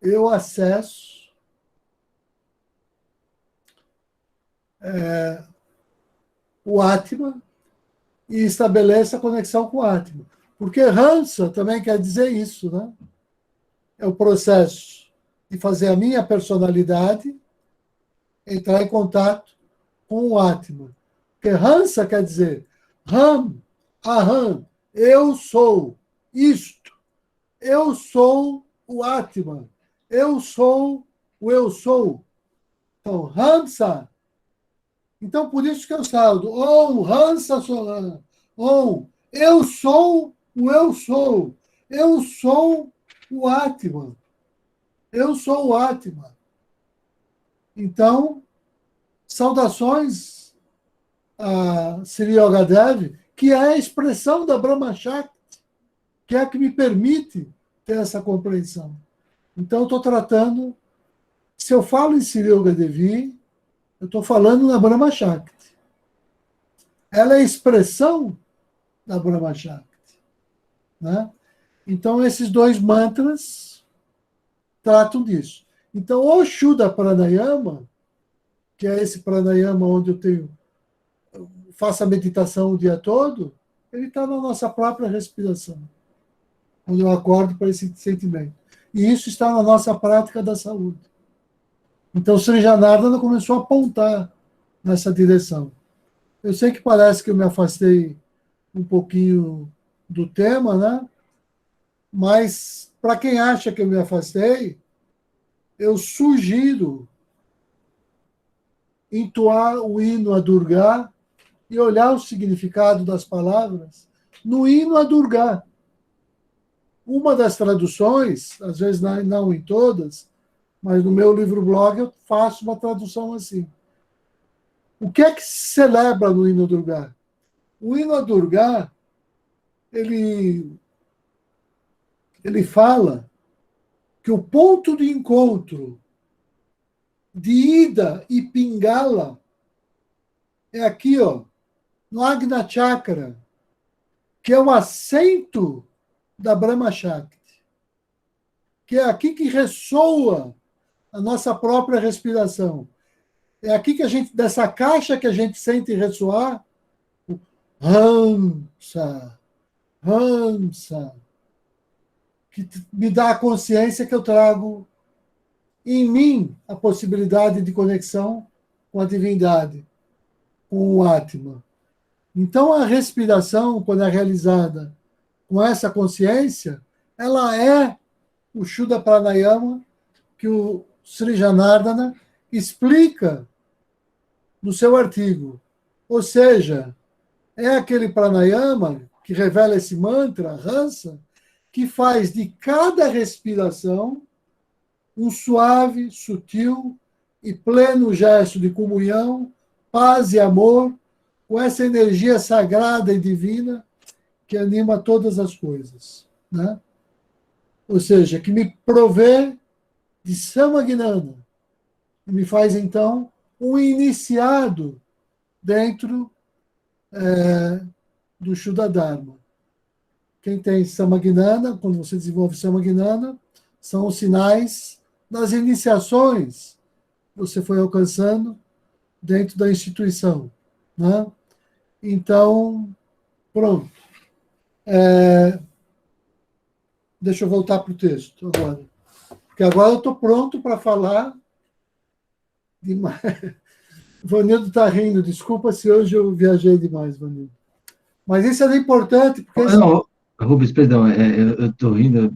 eu acesso o Atma e estabeleço a conexão com o Atma. Porque Hansa também quer dizer isso, né? É o processo de fazer a minha personalidade entrar em contato com o Atma. Porque Hansa quer dizer Ram, Aham, eu sou isto, eu sou o Atma, eu sou o eu sou. Então, Hansa. Então, por isso que eu saldo. Hansa Solan. Eu sou o eu sou. Eu sou o Atma. Eu sou o Atma. Então, saudações a Sri Yogadev, que é a expressão da Brahma Shakti, que é a que me permite ter essa compreensão. Então, eu estou tratando, se eu falo em Sri Yogadevi, eu estou falando na Brahma Shakti. Ela é a expressão da Brahma Shakti, né? Então, esses dois mantras tratam disso. Então, o Shuddha Pranayama, que é esse pranayama onde eu faço a meditação o dia todo, ele está na nossa própria respiração, quando eu acordo para esse sentimento. E isso está na nossa prática da saúde. Então, o Sri Janardana começou a apontar nessa direção. Eu sei que parece que eu me afastei um pouquinho do tema, né? Mas, para quem acha que eu me afastei, eu sugiro entoar o hino a Durga e olhar o significado das palavras no hino a Durga. Uma das traduções, às vezes não em todas, mas no meu livro-blog eu faço uma tradução assim. O que é que se celebra no hino a Durga? O hino a Durga, ele fala que o ponto de encontro de Ida e Pingala é aqui, ó, no Agna Chakra, que é o assento da Brahma Shakti, que é aqui que ressoa a nossa própria respiração. É aqui que dessa caixa que a gente sente ressoar, o Hamsa, Hamsa, que me dá a consciência que eu trago em mim a possibilidade de conexão com a divindade, com o Atma. Então, a respiração, quando é realizada com essa consciência, ela é o Shuddha Pranayama que o Sri Janardana explica no seu artigo. Ou seja, é aquele pranayama que revela esse mantra, Hansa, que faz de cada respiração um suave, sutil e pleno gesto de comunhão, paz e amor com essa energia sagrada e divina que anima todas as coisas, né? Ou seja, que me provê de Samagnana e me faz, então, um iniciado dentro do Shuddha Dharma. Quem tem Samagnana, quando você desenvolve Samagnana, são os sinais das iniciações que você foi alcançando dentro da instituição, né? Então, pronto. Deixa eu voltar para o texto agora. Porque agora eu estou pronto para falar demais. Vanildo está rindo. Desculpa se hoje eu viajei demais, Vanildo. Mas isso era importante. Porque não, Rubens, perdão, eu estou rindo,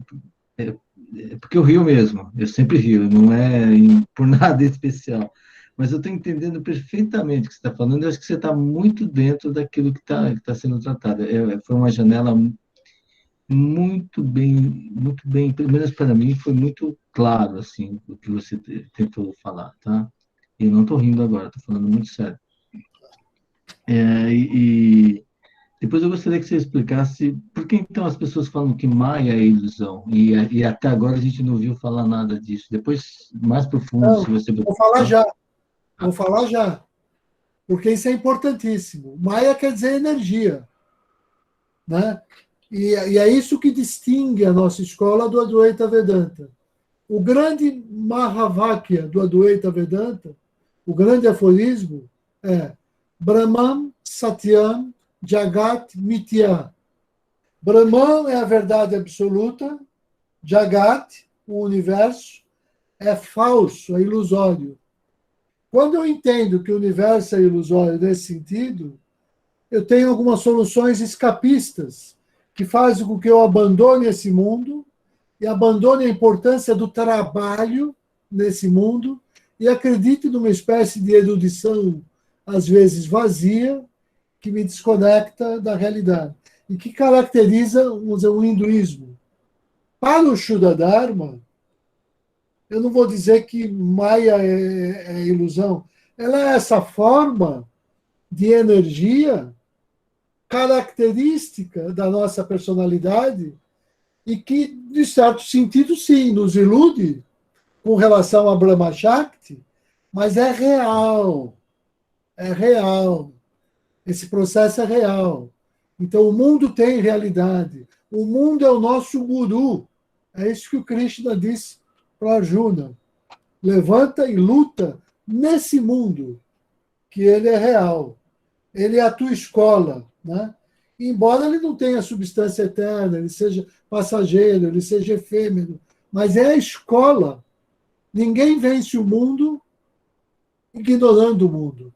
porque eu rio mesmo. Eu sempre rio, não é por nada especial. Mas eu estou entendendo perfeitamente o que você está falando. Eu acho que você está muito dentro daquilo que tá sendo tratado. Foi uma janela muito bem, pelo menos para mim, foi muito claro, assim, o que você tentou falar, tá? E eu não estou rindo agora, estou falando muito sério. E depois eu gostaria que você explicasse por que então as pessoas falam que Maia é ilusão, e até agora a gente não ouviu falar nada disso. Depois, mais profundo, Então, se você... vou falar já, vou falar já, porque isso é importantíssimo. Maya quer dizer energia, né? E é isso que distingue a nossa escola do Advaita Vedanta. O grande Mahavakya do Advaita Vedanta, o grande aforismo é Brahman Satyam Jagat Mithya. Brahman é a verdade absoluta, Jagat, o universo, é falso, é ilusório. Quando eu entendo que o universo é ilusório nesse sentido, eu tenho algumas soluções escapistas que fazem com que eu abandone esse mundo e abandone a importância do trabalho nesse mundo e acredite numa espécie de erudição, às vezes vazia, que me desconecta da realidade e que caracteriza, vamos dizer, o hinduísmo. Para o Shuddha Dharma, eu não vou dizer que Maya é ilusão. Ela é essa forma de energia característica da nossa personalidade e que, de certo sentido, sim, nos ilude com relação a Brahma Shakti, mas é real. É real. Esse processo é real. Então, o mundo tem realidade. O mundo é o nosso guru. É isso que o Krishna disse para Arjuna. Levanta e luta nesse mundo, que ele é real. Ele é a tua escola, né? Embora ele não tenha substância eterna, ele seja passageiro, ele seja efêmero, mas é a escola. Ninguém vence o mundo ignorando o mundo.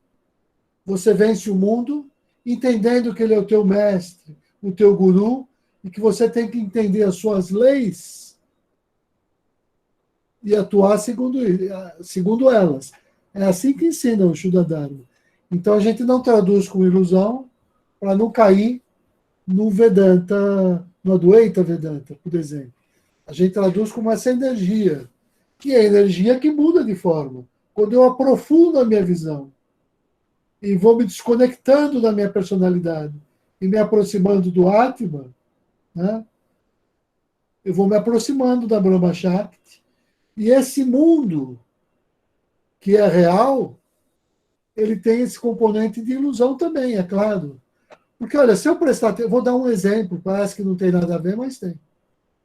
Você vence o mundo entendendo que ele é o teu mestre, o teu guru, e que você tem que entender as suas leis e atuar segundo elas. É assim que ensina o Shuddha Dharma. Então a gente não traduz com ilusão para não cair no Vedanta, no Advaita Vedanta, por exemplo. A gente traduz como essa energia, que é a energia que muda de forma. Quando eu aprofundo a minha visão e vou me desconectando da minha personalidade e me aproximando do Atma, né? Eu vou me aproximando da Brahma Shakti, e esse mundo que é real, ele tem esse componente de ilusão também, é claro. Porque, olha, se eu prestar atenção, vou dar um exemplo, parece que não tem nada a ver, mas tem.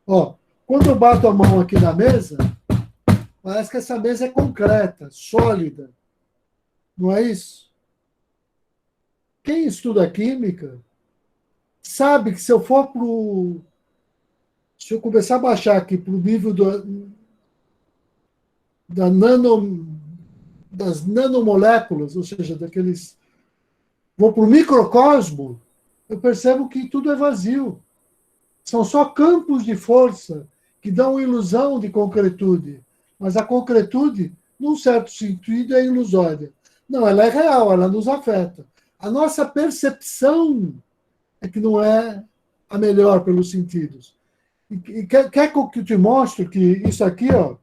Ó, quando eu bato a mão aqui na mesa, parece que essa mesa é concreta, sólida. Não é isso? Quem estuda química sabe que se eu for se eu começar a baixar aqui para o nível da das nanomoléculas, ou seja, daqueles. Vou para o microcosmo, eu percebo que tudo é vazio. São só campos de força que dão ilusão de concretude. Mas a concretude, num certo sentido, é ilusória. Não, ela é real, ela nos afeta. A nossa percepção é que não é a melhor pelos sentidos. E quer que eu te mostre que isso aqui, ó,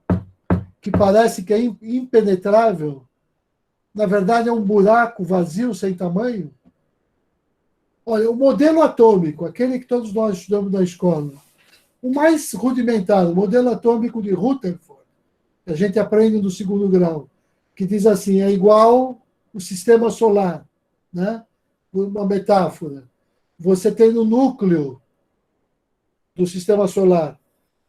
que parece que é impenetrável, na verdade é um buraco vazio, sem tamanho? Olha, o modelo atômico, aquele que todos nós estudamos na escola, o mais rudimentar, o modelo atômico de Rutherford, que a gente aprende no segundo grau, que diz assim, é igual o sistema solar, né? Uma metáfora. Você tem no núcleo do sistema solar,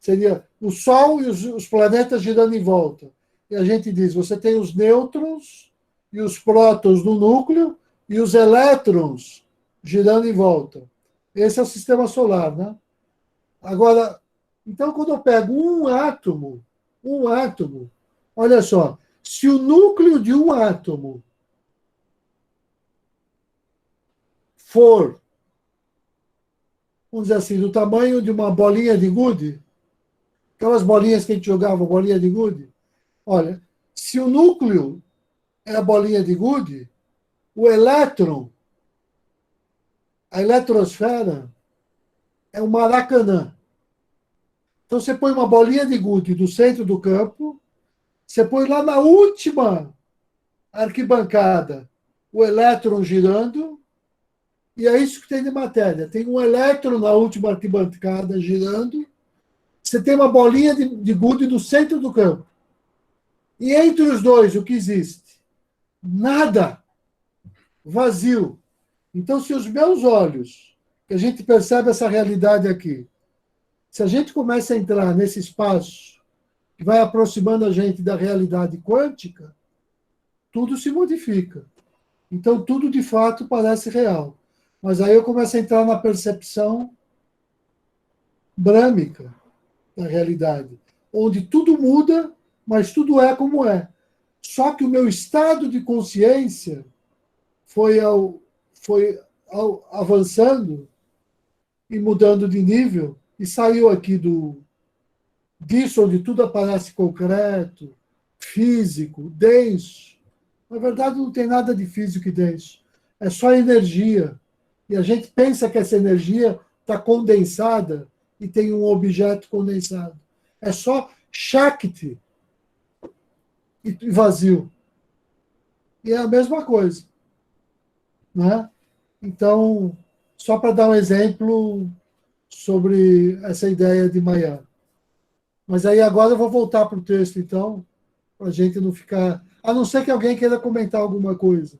seria o Sol e os planetas girando em volta. E a gente diz, você tem os nêutrons e os prótons no núcleo e os elétrons girando em volta. Esse é o sistema solar, né? Agora, então, quando eu pego um átomo, olha só, se o núcleo de um átomo for, vamos dizer assim, do tamanho de uma bolinha de gude, aquelas bolinhas que a gente jogava, bolinha de gude, olha, se o núcleo é a bolinha de gude, o elétron, a eletrosfera, é o Maracanã. Então você põe uma bolinha de gude do centro do campo, você põe lá na última arquibancada o elétron girando, e é isso que tem de matéria. Tem um elétron na última arquibancada girando, você tem uma bolinha de gude no centro do campo. E entre os dois, o que existe? Nada. Vazio. Então, se os meus olhos, que a gente percebe essa realidade aqui, se a gente começa a entrar nesse espaço que vai aproximando a gente da realidade quântica, tudo se modifica. Então, tudo de fato parece real. Mas aí eu começo a entrar na percepção brâmica da realidade, onde tudo muda, mas tudo é como é. Só que o meu estado de consciência foi avançando e mudando de nível e saiu aqui disso onde tudo aparece concreto, físico, denso. Na verdade, não tem nada de físico e denso. É só energia. E a gente pensa que essa energia está condensada e tem um objeto condensado. É só Shakti e vazio. E é a mesma coisa. Né? Então, só para dar um exemplo sobre essa ideia de Maya. Mas aí agora eu vou voltar para o texto, então, para a gente não ficar... A não ser que alguém queira comentar alguma coisa.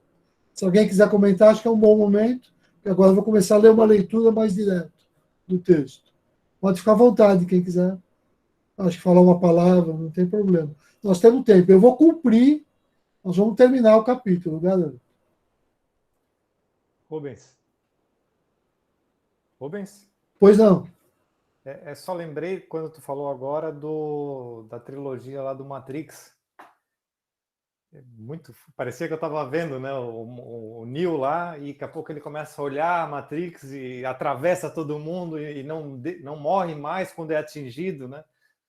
Se alguém quiser comentar, acho que é um bom momento, porque agora eu vou começar a ler uma leitura mais direta do texto. Pode ficar à vontade, quem quiser. Acho que falar uma palavra, não tem problema. Nós temos tempo. Eu vou cumprir, nós vamos terminar o capítulo, garanto. Rubens? Rubens? Pois não. Só lembrei, quando tu falou agora, da trilogia lá do Matrix. Parecia que eu estava vendo, né, o Neo lá, e daqui a pouco ele começa a olhar a Matrix e atravessa todo mundo e não morre mais quando é atingido, né?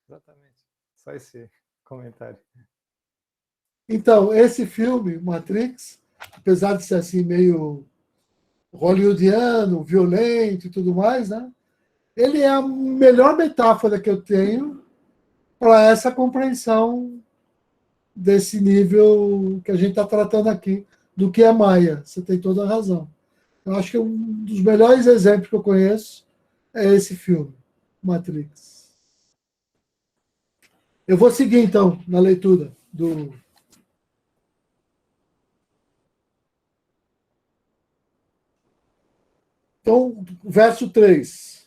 Exatamente. Só esse comentário. Então, esse filme, Matrix, apesar de ser assim meio hollywoodiano, violento e tudo mais, né? Ele é a melhor metáfora que eu tenho para essa compreensão desse nível que a gente está tratando aqui, do que é Maia. Você tem toda a razão. Eu acho que um dos melhores exemplos que eu conheço é esse filme, Matrix. Eu vou seguir, então, na leitura do... Então, verso 3.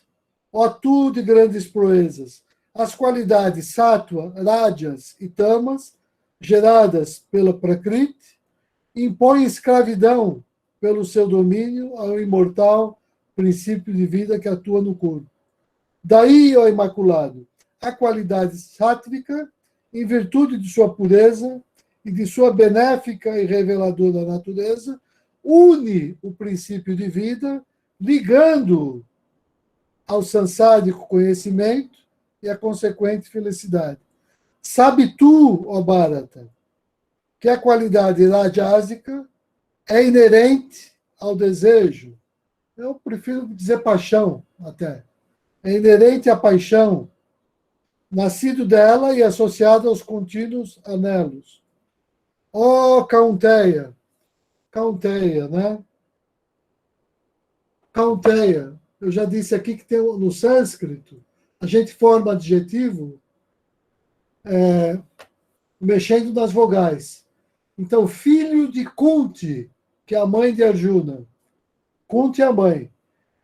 Ó tu de grandes proezas, as qualidades sattva, rajas e tamas, geradas pela Prakriti, impõem escravidão pelo seu domínio ao imortal princípio de vida que atua no corpo. Daí, ó Imaculado, a qualidade sátvica, em virtude de sua pureza e de sua benéfica e reveladora natureza, une o princípio de vida, ligando ao sansárico conhecimento e a consequente felicidade. Sabe tu, ó Bharata, que a qualidade rajásica é inerente ao desejo. Eu prefiro dizer paixão, até. É inerente à paixão, nascido dela e associado aos contínuos anelos. Ó Kaunteya, né? Kaunteya, eu já disse aqui que tem no sânscrito, a gente forma adjetivo mexendo nas vogais. Então, filho de Kunti, que é a mãe de Arjuna. Kunti é a mãe.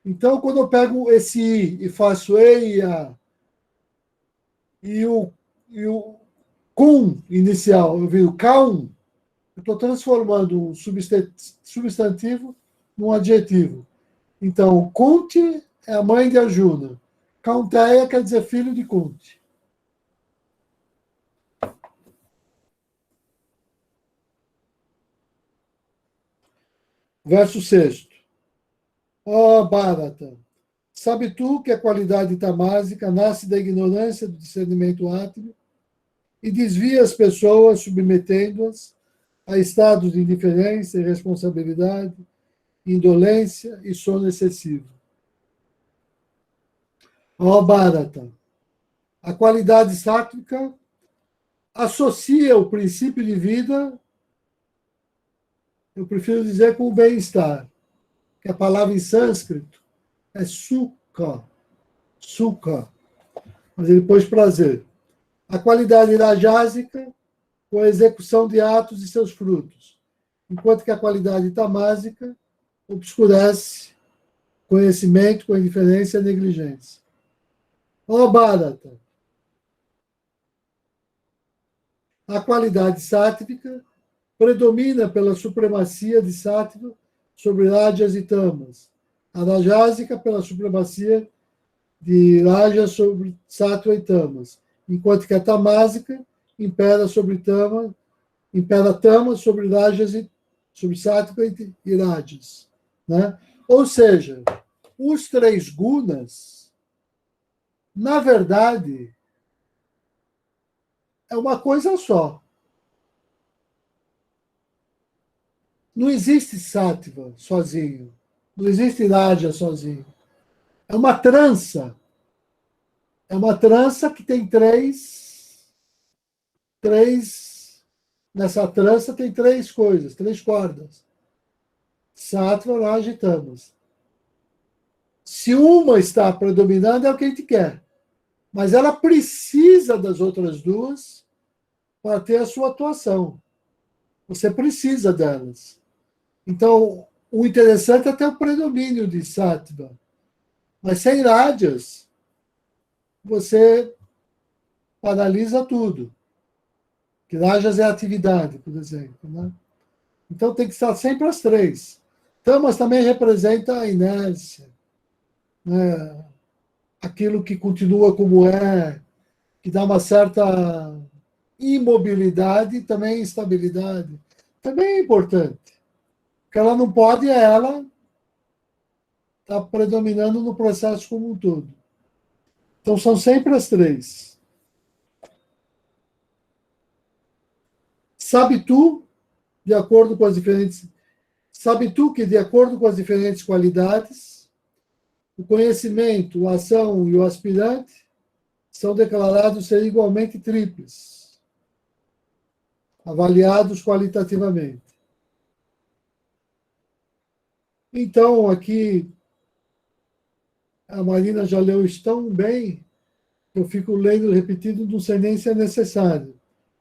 Então, quando eu pego esse I e faço Eia e o Kun inicial, eu viro Kaun, eu estou transformando um substantivo num adjetivo. Então, Kunti é a mãe de Arjuna. Kaunteya quer dizer filho de Kunti. Verso 6. Ó Bharata, sabe tu que a qualidade tamásica nasce da ignorância do discernimento átmico e desvia as pessoas, submetendo-as a estados de indiferença, irresponsabilidade, indolência e sono excessivo. Ó Bharata, a qualidade sátrica associa o princípio de vida, eu prefiro dizer com o bem-estar, que a palavra em sânscrito é sukha, sukha, mas ele pôs prazer. A qualidade rajásica com a execução de atos e seus frutos, enquanto que a qualidade tamásica obscurece conhecimento com indiferença e negligência. Ó Bharata, a qualidade sátrica predomina pela supremacia de sáttva sobre rajas e tamas, a rajásica pela supremacia de rajas sobre sattva e tamas, enquanto que a tamásica impera tama sobre rajas e sobre sattva e rajas, né? Ou seja, os três gunas, na verdade, é uma coisa só. Não existe sattva sozinho. Não existe raja sozinho. É uma trança. É uma trança que tem três. Nessa trança tem três coisas, três cordas. Sattva, raja e tamas. Se uma está predominando, é o que a gente quer. Mas ela precisa das outras duas para ter a sua atuação. Você precisa delas. Então, o interessante é ter o predomínio de sattva. Mas sem rajas, você paralisa tudo. Que rajas é a atividade, por exemplo. Né? Então, tem que estar sempre as três. Tamas também representa a inércia. Né? Aquilo que continua como é, que dá uma certa imobilidade e também estabilidade. Também é importante. O que ela não pode é ela estar predominando no processo como um todo. Então, são sempre as três. Sabe tu, de acordo com as diferentes... Sabe tu que, de acordo com as diferentes qualidades, o conhecimento, a ação e o aspirante são declarados ser igualmente tríplices, avaliados qualitativamente. Então, aqui, a Marina já leu isso tão bem, que eu fico lendo repetido, não sei nem se é necessário.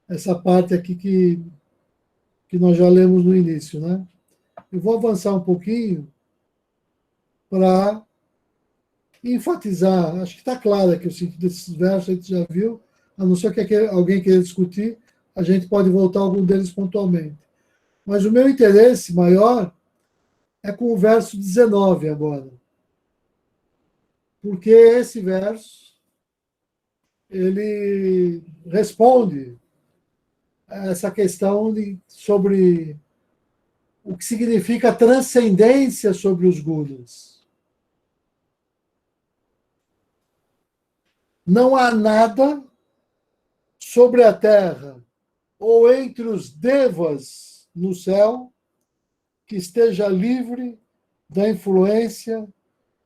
Essa parte aqui que nós já lemos no início, né? Eu vou avançar um pouquinho para enfatizar, acho que está claro aqui o sentido desses versos, a gente já viu, a não ser que alguém queira discutir, a gente pode voltar a algum deles pontualmente. Mas o meu interesse maior é com o verso 19 agora. Porque esse verso, ele responde a essa questão sobre o que significa a transcendência sobre os gunas. Não há nada sobre a terra ou entre os devas no céu que esteja livre da influência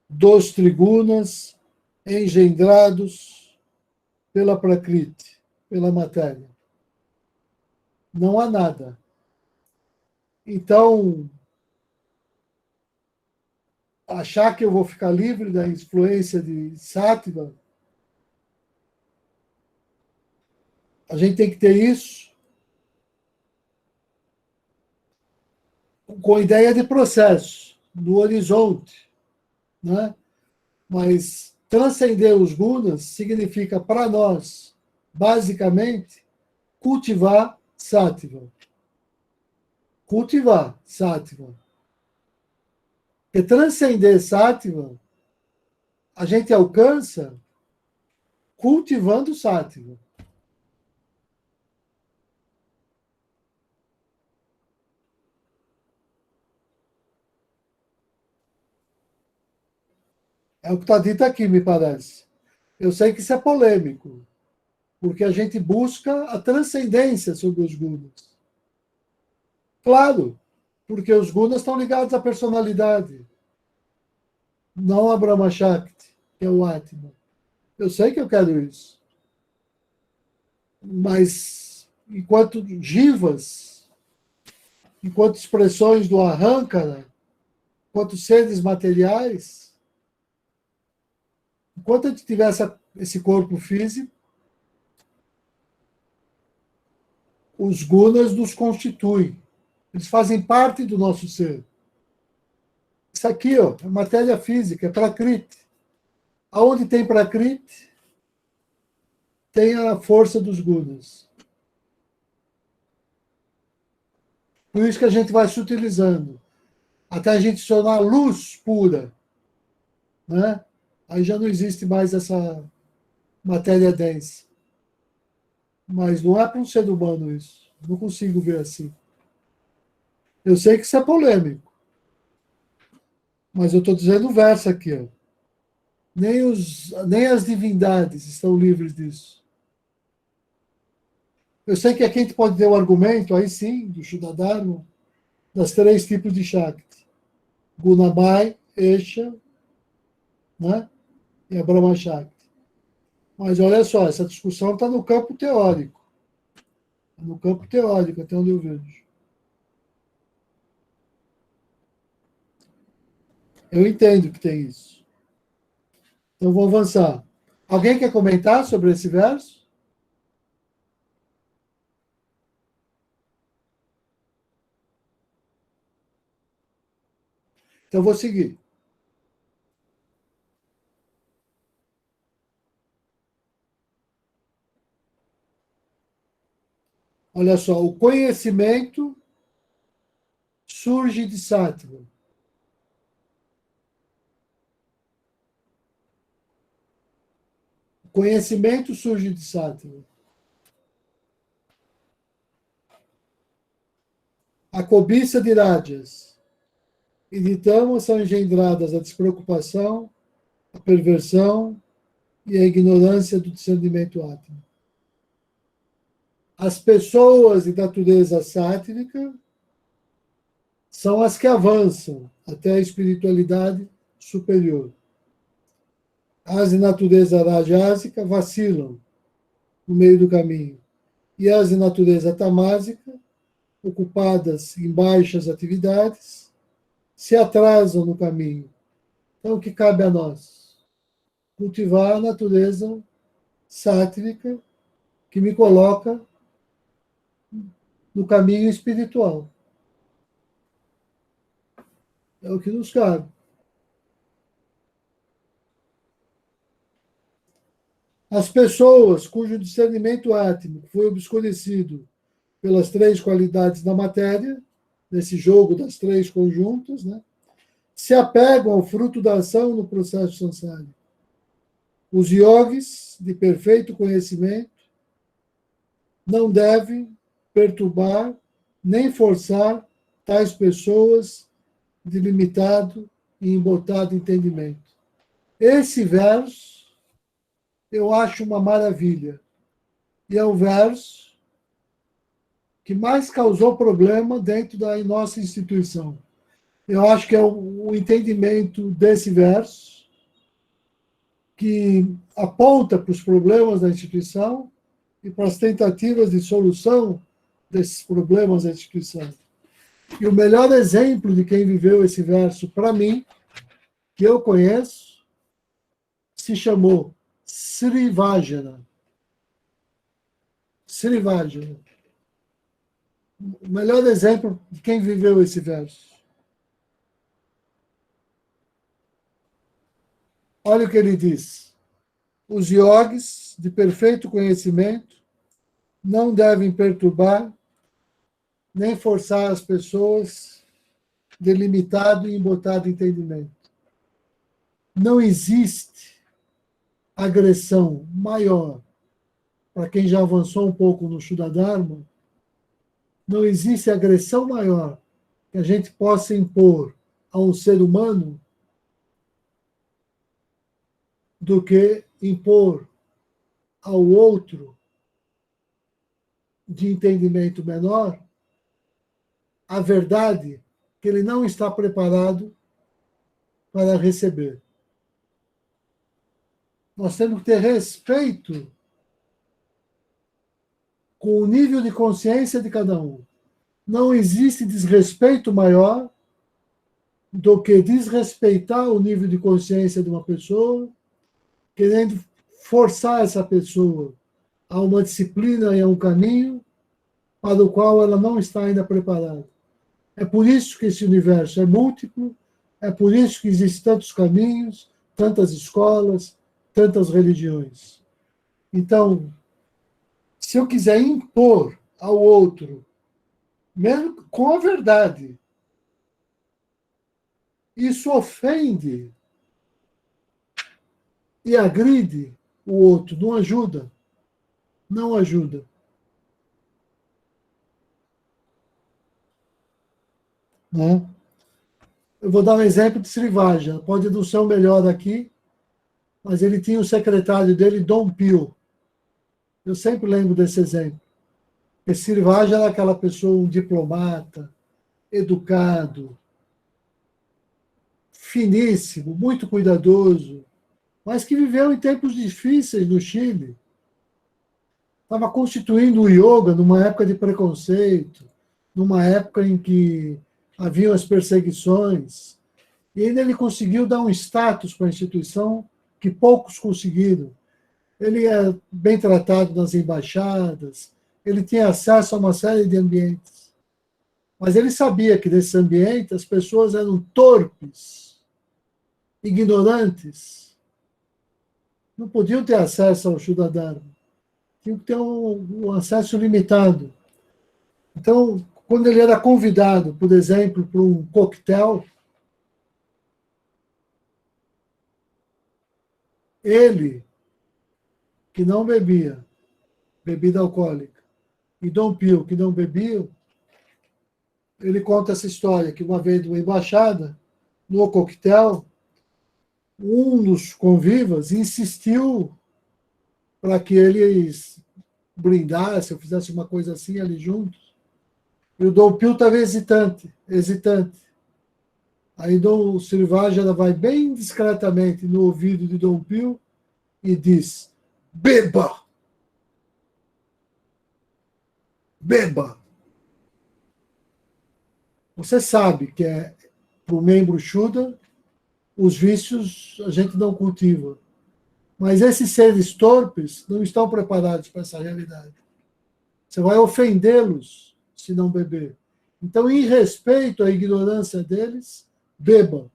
dos trigunas engendrados pela Prakriti, pela matéria. Não há nada. Então, achar que eu vou ficar livre da influência de Sattva, a gente tem que ter isso com ideia de processo, do horizonte, né? Mas transcender os gunas significa, para nós, basicamente, cultivar Sattva. Cultivar Sattva. E transcender Sattva, a gente alcança cultivando Sattva. É o que está dito aqui, me parece. Eu sei que isso é polêmico, porque a gente busca a transcendência sobre os gunas. Claro, porque os gunas estão ligados à personalidade, não a Brahma Shakti, que é o Atma. Eu sei que eu quero isso. Mas, enquanto jivas, enquanto expressões do Ahankara, enquanto seres materiais, enquanto a gente tiver esse corpo físico, os gunas nos constituem. Eles fazem parte do nosso ser. Isso aqui, ó, é matéria física, é Prakriti. Aonde tem Prakriti, tem a força dos gunas. Por isso que a gente vai se utilizando. Até a gente se tornar luz pura. Né? Aí já não existe mais essa matéria densa. Mas não é para um ser humano isso. Não consigo ver assim. Eu sei que isso é polêmico. Mas eu estou dizendo o verso aqui. Ó. Nem as divindades estão livres disso. Eu sei que aqui a gente pode ter um argumento, aí sim, do Shuddha-dharma, das 3 tipos de Shakti. Gunamai, Esha, né? E a Brahma Shakti. Mas olha só, essa discussão está no campo teórico. No campo teórico, até onde eu vejo. Eu entendo que tem isso. Então, vou avançar. Alguém quer comentar sobre esse verso? Então, vou seguir. Olha só, o conhecimento surge de Sattva. O conhecimento surge de Sattva. A cobiça de Rajas. E de tamas são engendradas a despreocupação, a perversão e a ignorância do discernimento átmico. As pessoas de natureza sátrica são as que avançam até a espiritualidade superior. As de natureza rajásica vacilam no meio do caminho. E as de natureza tamásica, ocupadas em baixas atividades, se atrasam no caminho. Então, o que cabe a nós? Cultivar a natureza sátrica que me coloca no caminho espiritual. É o que nos cabe. As pessoas cujo discernimento átmico foi obscurecido pelas 3 qualidades da matéria, nesse jogo das 3 conjuntas, né, se apegam ao fruto da ação no processo sansárico. Os yogis de perfeito conhecimento não devem perturbar nem forçar tais pessoas de limitado e embotado entendimento. Esse verso eu acho uma maravilha. E é o verso que mais causou problema dentro da nossa instituição. Eu acho que é o entendimento desse verso que aponta para os problemas da instituição e para as tentativas de solução desses problemas da instituição. E o melhor exemplo de quem viveu esse verso, para mim, que eu conheço, se chamou Sri Vajra. Sri Vajra. O melhor exemplo de quem viveu esse verso. Olha o que ele diz. Os yogis de perfeito conhecimento não devem perturbar nem forçar as pessoas de limitado e embotado entendimento. Não existe agressão maior para quem já avançou um pouco no Shuddha-dharma, não existe agressão maior que a gente possa impor a um ser humano do que impor ao outro de entendimento menor a verdade que ele não está preparado para receber. Nós temos que ter respeito com o nível de consciência de cada um. Não existe desrespeito maior do que desrespeitar o nível de consciência de uma pessoa, querendo forçar essa pessoa a uma disciplina e a um caminho para o qual ela não está ainda preparada. É por isso que esse universo é múltiplo, é por isso que existem tantos caminhos, tantas escolas, tantas religiões. Então, se eu quiser impor ao outro, mesmo com a verdade, isso ofende e agride o outro, não ajuda. Não ajuda. Né? Eu vou dar um exemplo de Srivaja. Pode não ser o melhor aqui, mas ele tinha o secretário dele, Dom Pio. Eu sempre lembro desse exemplo. Esse Srivaja era aquela pessoa, um diplomata, educado, finíssimo, muito cuidadoso, mas que viveu em tempos difíceis no Chile. Estava constituindo o yoga numa época de preconceito, numa época em que haviam as perseguições, e ainda ele conseguiu dar um status para a instituição que poucos conseguiram. Ele é bem tratado nas embaixadas, ele tinha acesso a uma série de ambientes. Mas ele sabia que nesse ambiente as pessoas eram torpes, ignorantes, não podiam ter acesso ao Shuddha Dharma, tinham que ter um acesso limitado. Então, quando ele era convidado, por exemplo, para um coquetel, ele, que não bebia bebida alcoólica, e Dom Pio, que não bebia, ele conta essa história, que uma vez numa embaixada, no coquetel, um dos convivas insistiu para que eles brindassem, ou fizessem uma coisa assim ali juntos. E o Dom Pio estava hesitante. Aí Dom Srivaja vai bem discretamente no ouvido de Dom Pio e diz: beba! Beba! Você sabe que para o membro Shuddha, os vícios a gente não cultiva. Mas esses seres torpes não estão preparados para essa realidade. Você vai ofendê-los se não beber. Então, em respeito à ignorância deles, beba.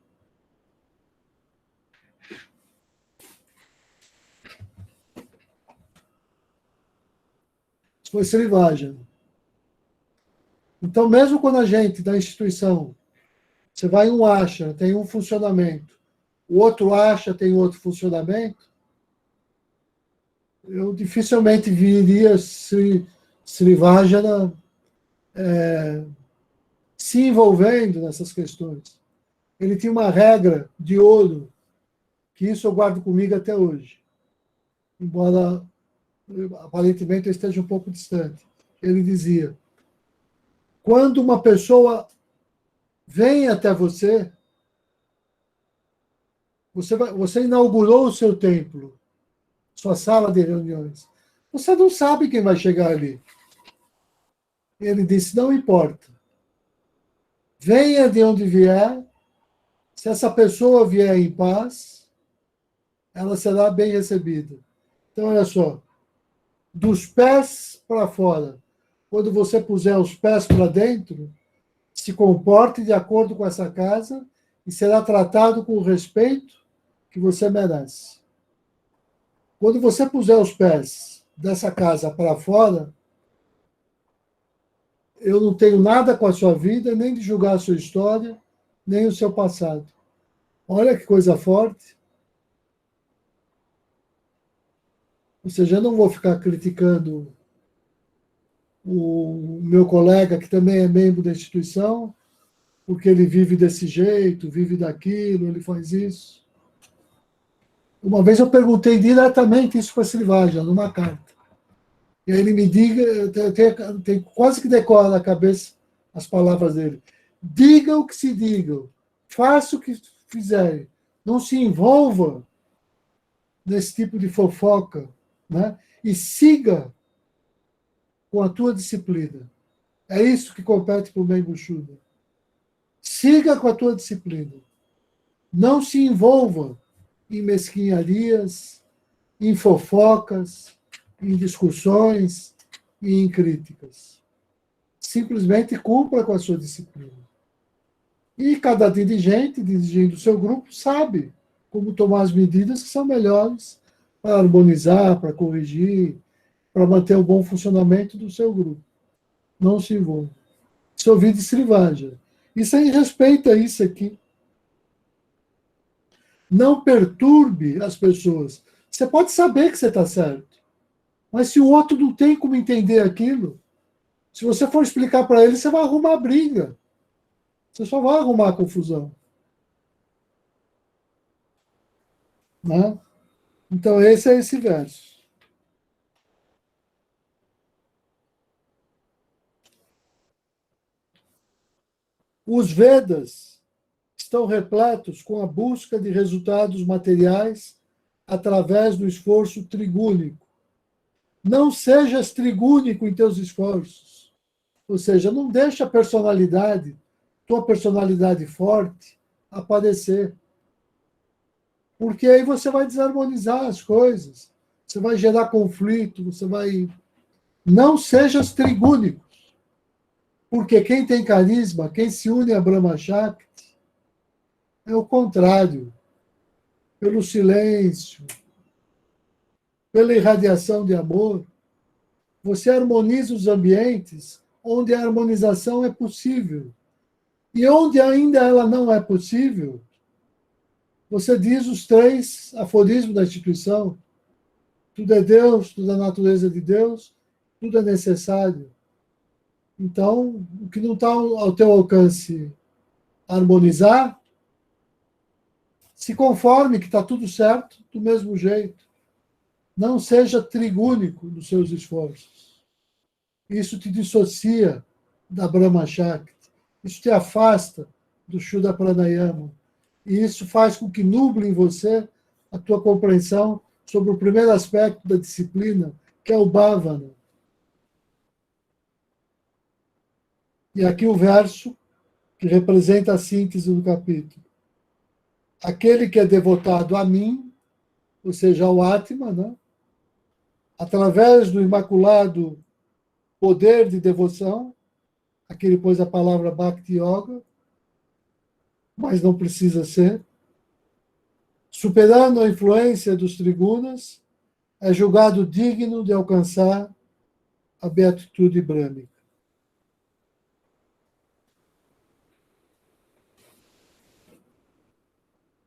Isso foi Srivaja. Então, mesmo quando a gente, da instituição, você vai em um ashram, tem um funcionamento, o outro ashram tem outro funcionamento, eu dificilmente viria Srivaja se envolvendo nessas questões. Ele tinha uma regra de ouro, que isso eu guardo comigo até hoje, embora aparentemente eu esteja um pouco distante. Ele dizia: quando uma pessoa vem até você, você inaugurou o seu templo, sua sala de reuniões. Você não sabe quem vai chegar ali. Ele disse: não importa. Venha de onde vier, se essa pessoa vier em paz, ela será bem recebida. Então, olha só, dos pés para fora, quando você puser os pés para dentro, se comporte de acordo com essa casa e será tratado com o respeito que você merece. Quando você puser os pés dessa casa para fora, eu não tenho nada com a sua vida, nem de julgar a sua história, nem o seu passado. Olha que coisa forte. Ou seja, eu não vou ficar criticando o meu colega, que também é membro da instituição, porque ele vive desse jeito, vive daquilo, ele faz isso. Uma vez eu perguntei diretamente isso para Srivaja, numa carta. E aí ele me diga, eu tenho quase que decora na cabeça as palavras dele. Diga o que se digam, faça o que fizerem, não se envolva nesse tipo de fofoca, né? E siga com a tua disciplina. É isso que compete para o Mengo Shuda. Siga com a tua disciplina. Não se envolva em mesquinharias, em fofocas, em discussões e em críticas. Simplesmente cumpra com a sua disciplina. E cada dirigente, dirigindo o seu grupo, sabe como tomar as medidas que são melhores para harmonizar, para corrigir, para manter o bom funcionamento do seu grupo. Não se envolva. Se ouvir de Srivaja. Isso aí respeita isso aqui. Não perturbe as pessoas. Você pode saber que você está certo, mas se o outro não tem como entender aquilo, se você for explicar para ele, você vai arrumar briga. Você só vai arrumar confusão. Né? Então, esse é esse verso. Os Vedas estão repletos com a busca de resultados materiais através do esforço trigúnico. Não sejas trigúnico em teus esforços. Ou seja, não deixa a personalidade, tua personalidade forte, aparecer. Porque aí você vai desarmonizar as coisas, você vai gerar conflito, você vai... Não sejas trigúnico. Porque quem tem carisma, quem se une a Brahma Shakti, é o contrário. Pelo silêncio, pela irradiação de amor, você harmoniza os ambientes onde a harmonização é possível. E onde ainda ela não é possível, você diz os 3 aforismos da instituição. Tudo é Deus, tudo é a natureza de Deus, tudo é necessário. Então, o que não está ao teu alcance harmonizar, se conforme que está tudo certo do mesmo jeito. Não seja trigúnico nos seus esforços. Isso te dissocia da Brahma Shakti. Isso te afasta do Shuddha Pranayama. E isso faz com que nuble em você a tua compreensão sobre o primeiro aspecto da disciplina, que é o Bhavana. E aqui o verso que representa a síntese do capítulo. Aquele que é devotado a mim, ou seja, ao Atma, né? Através do imaculado poder de devoção, aqui ele pôs a palavra Bhakti Yoga, mas não precisa ser, superando a influência dos trigunas, é julgado digno de alcançar a beatitude brâmica.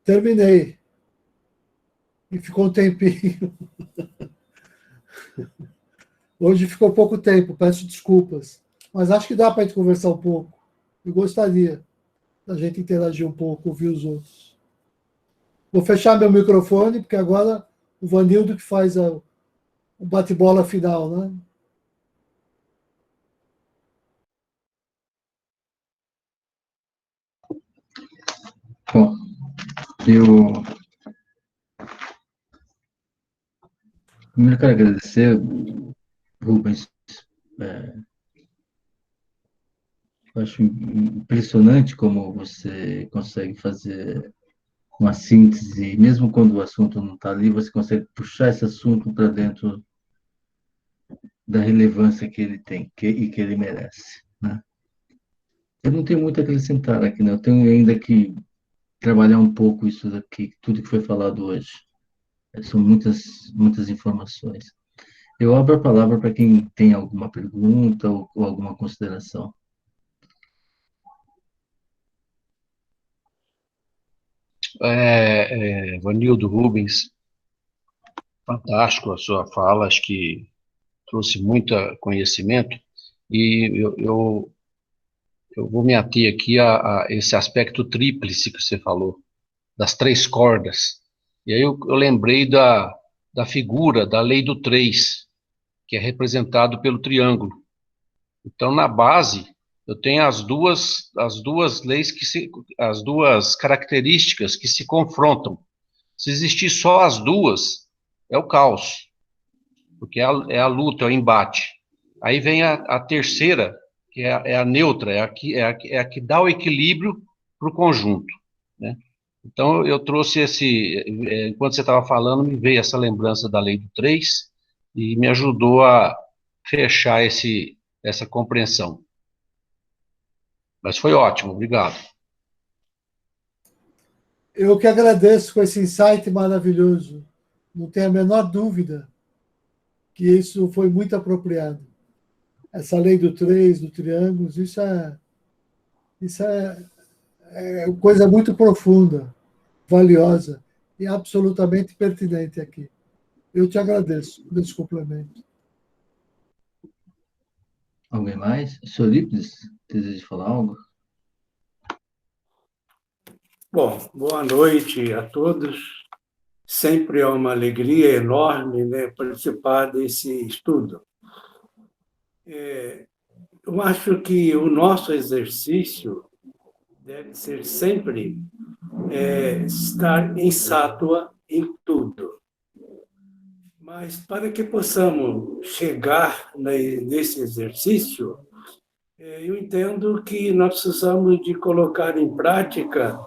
Terminei. E ficou um tempinho. Hoje ficou pouco tempo, peço desculpas. Mas acho que dá para a gente conversar um pouco. Eu gostaria da gente interagir um pouco, ouvir os outros. Vou fechar meu microfone, porque agora o Vanildo que faz o bate-bola final, né? Bom, eu primeiro quero agradecer, Rubens. Eu acho impressionante como você consegue fazer uma síntese, mesmo quando o assunto não está ali, você consegue puxar esse assunto para dentro da relevância que ele tem e que ele merece. Né? Eu não tenho muito a acrescentar aqui, né? Eu tenho ainda que trabalhar um pouco isso daqui, tudo que foi falado hoje. São muitas informações. Eu abro a palavra para quem tem alguma pergunta ou alguma consideração. Vanildo Rubens, fantástico a sua fala, acho que trouxe muito conhecimento, e eu vou me ater aqui a esse aspecto tríplice que você falou, das 3 cordas. E aí eu lembrei da figura da lei do 3, que é representado pelo triângulo. Então, na base, eu tenho as duas leis as duas características que se confrontam. Se existir só as duas, é o caos, porque é a luta, é o embate. Aí vem a terceira, que é a neutra, é a que dá o equilíbrio para o conjunto, né? Então, eu trouxe enquanto você estava falando, me veio essa lembrança da lei do 3 e me ajudou a fechar essa compreensão. Mas foi ótimo, obrigado. Eu que agradeço com esse insight maravilhoso. Não tenho a menor dúvida que isso foi muito apropriado. Essa lei do 3, do triângulo, isso é coisa muito profunda, valiosa e absolutamente pertinente aqui. Eu te agradeço por esse complemento. Alguém mais? Eurípides, deseja falar algo? Bom, boa noite a todos. Sempre é uma alegria enorme, né, participar desse estudo. Eu acho que o nosso exercício deve ser sempre estar em sátua em tudo. Mas para que possamos chegar nesse exercício, eu entendo que nós precisamos de colocar em prática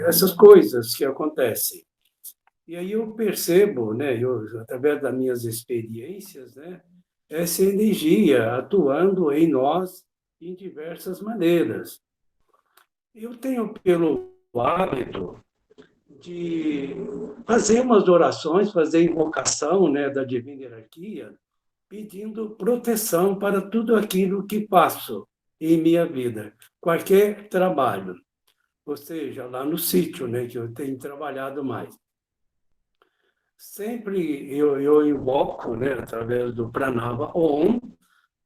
essas coisas que acontecem. E aí eu percebo, né, através das minhas experiências, né, essa energia atuando em nós em diversas maneiras. Eu tenho pelo hábito de fazer umas orações, fazer invocação, né, da divina hierarquia, pedindo proteção para tudo aquilo que passo em minha vida, qualquer trabalho. Ou seja, lá no sítio, né, que eu tenho trabalhado mais. Sempre eu invoco, né, através do Pranava Om,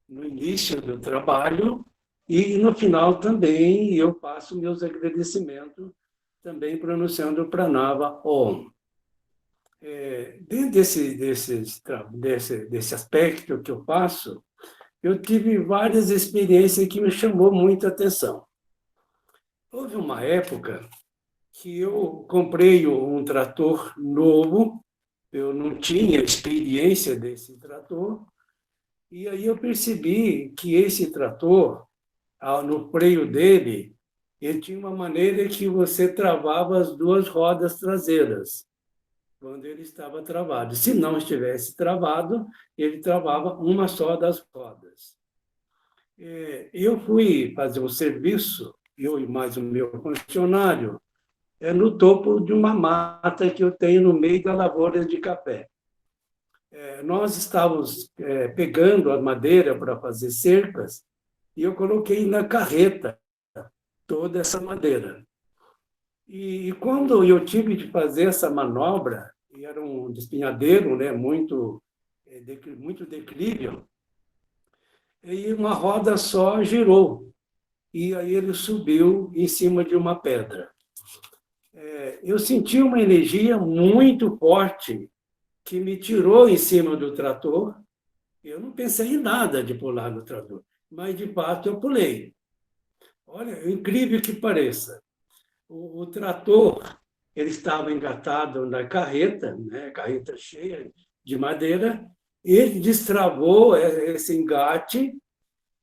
no início do trabalho, e no final também eu faço meus agradecimentos, também pronunciando o Pranava Om. Dentro desse aspecto que eu faço, eu tive várias experiências que me chamou muita atenção. Houve uma época que eu comprei um trator novo, eu não tinha experiência desse trator, e aí eu percebi que esse trator, no freio dele, ele tinha uma maneira que você travava as duas rodas traseiras, quando ele estava travado. Se não estivesse travado, ele travava uma só das rodas. Eu fui fazer um serviço, eu e mais o meu funcionário, no topo de uma mata que eu tenho no meio da lavoura de café. Nós estávamos pegando a madeira para fazer cercas e eu coloquei na carreta toda essa madeira. E quando eu tive de fazer essa manobra, e era um despenhadeiro, né, muito declível, e uma roda só girou, e aí ele subiu em cima de uma pedra. Eu senti uma energia muito forte que me tirou em cima do trator. Eu não pensei em nada de pular no trator, mas, de fato, eu pulei. Olha, é incrível que pareça. O trator ele estava engatado na carreta, né, carreta cheia de madeira, ele destravou esse engate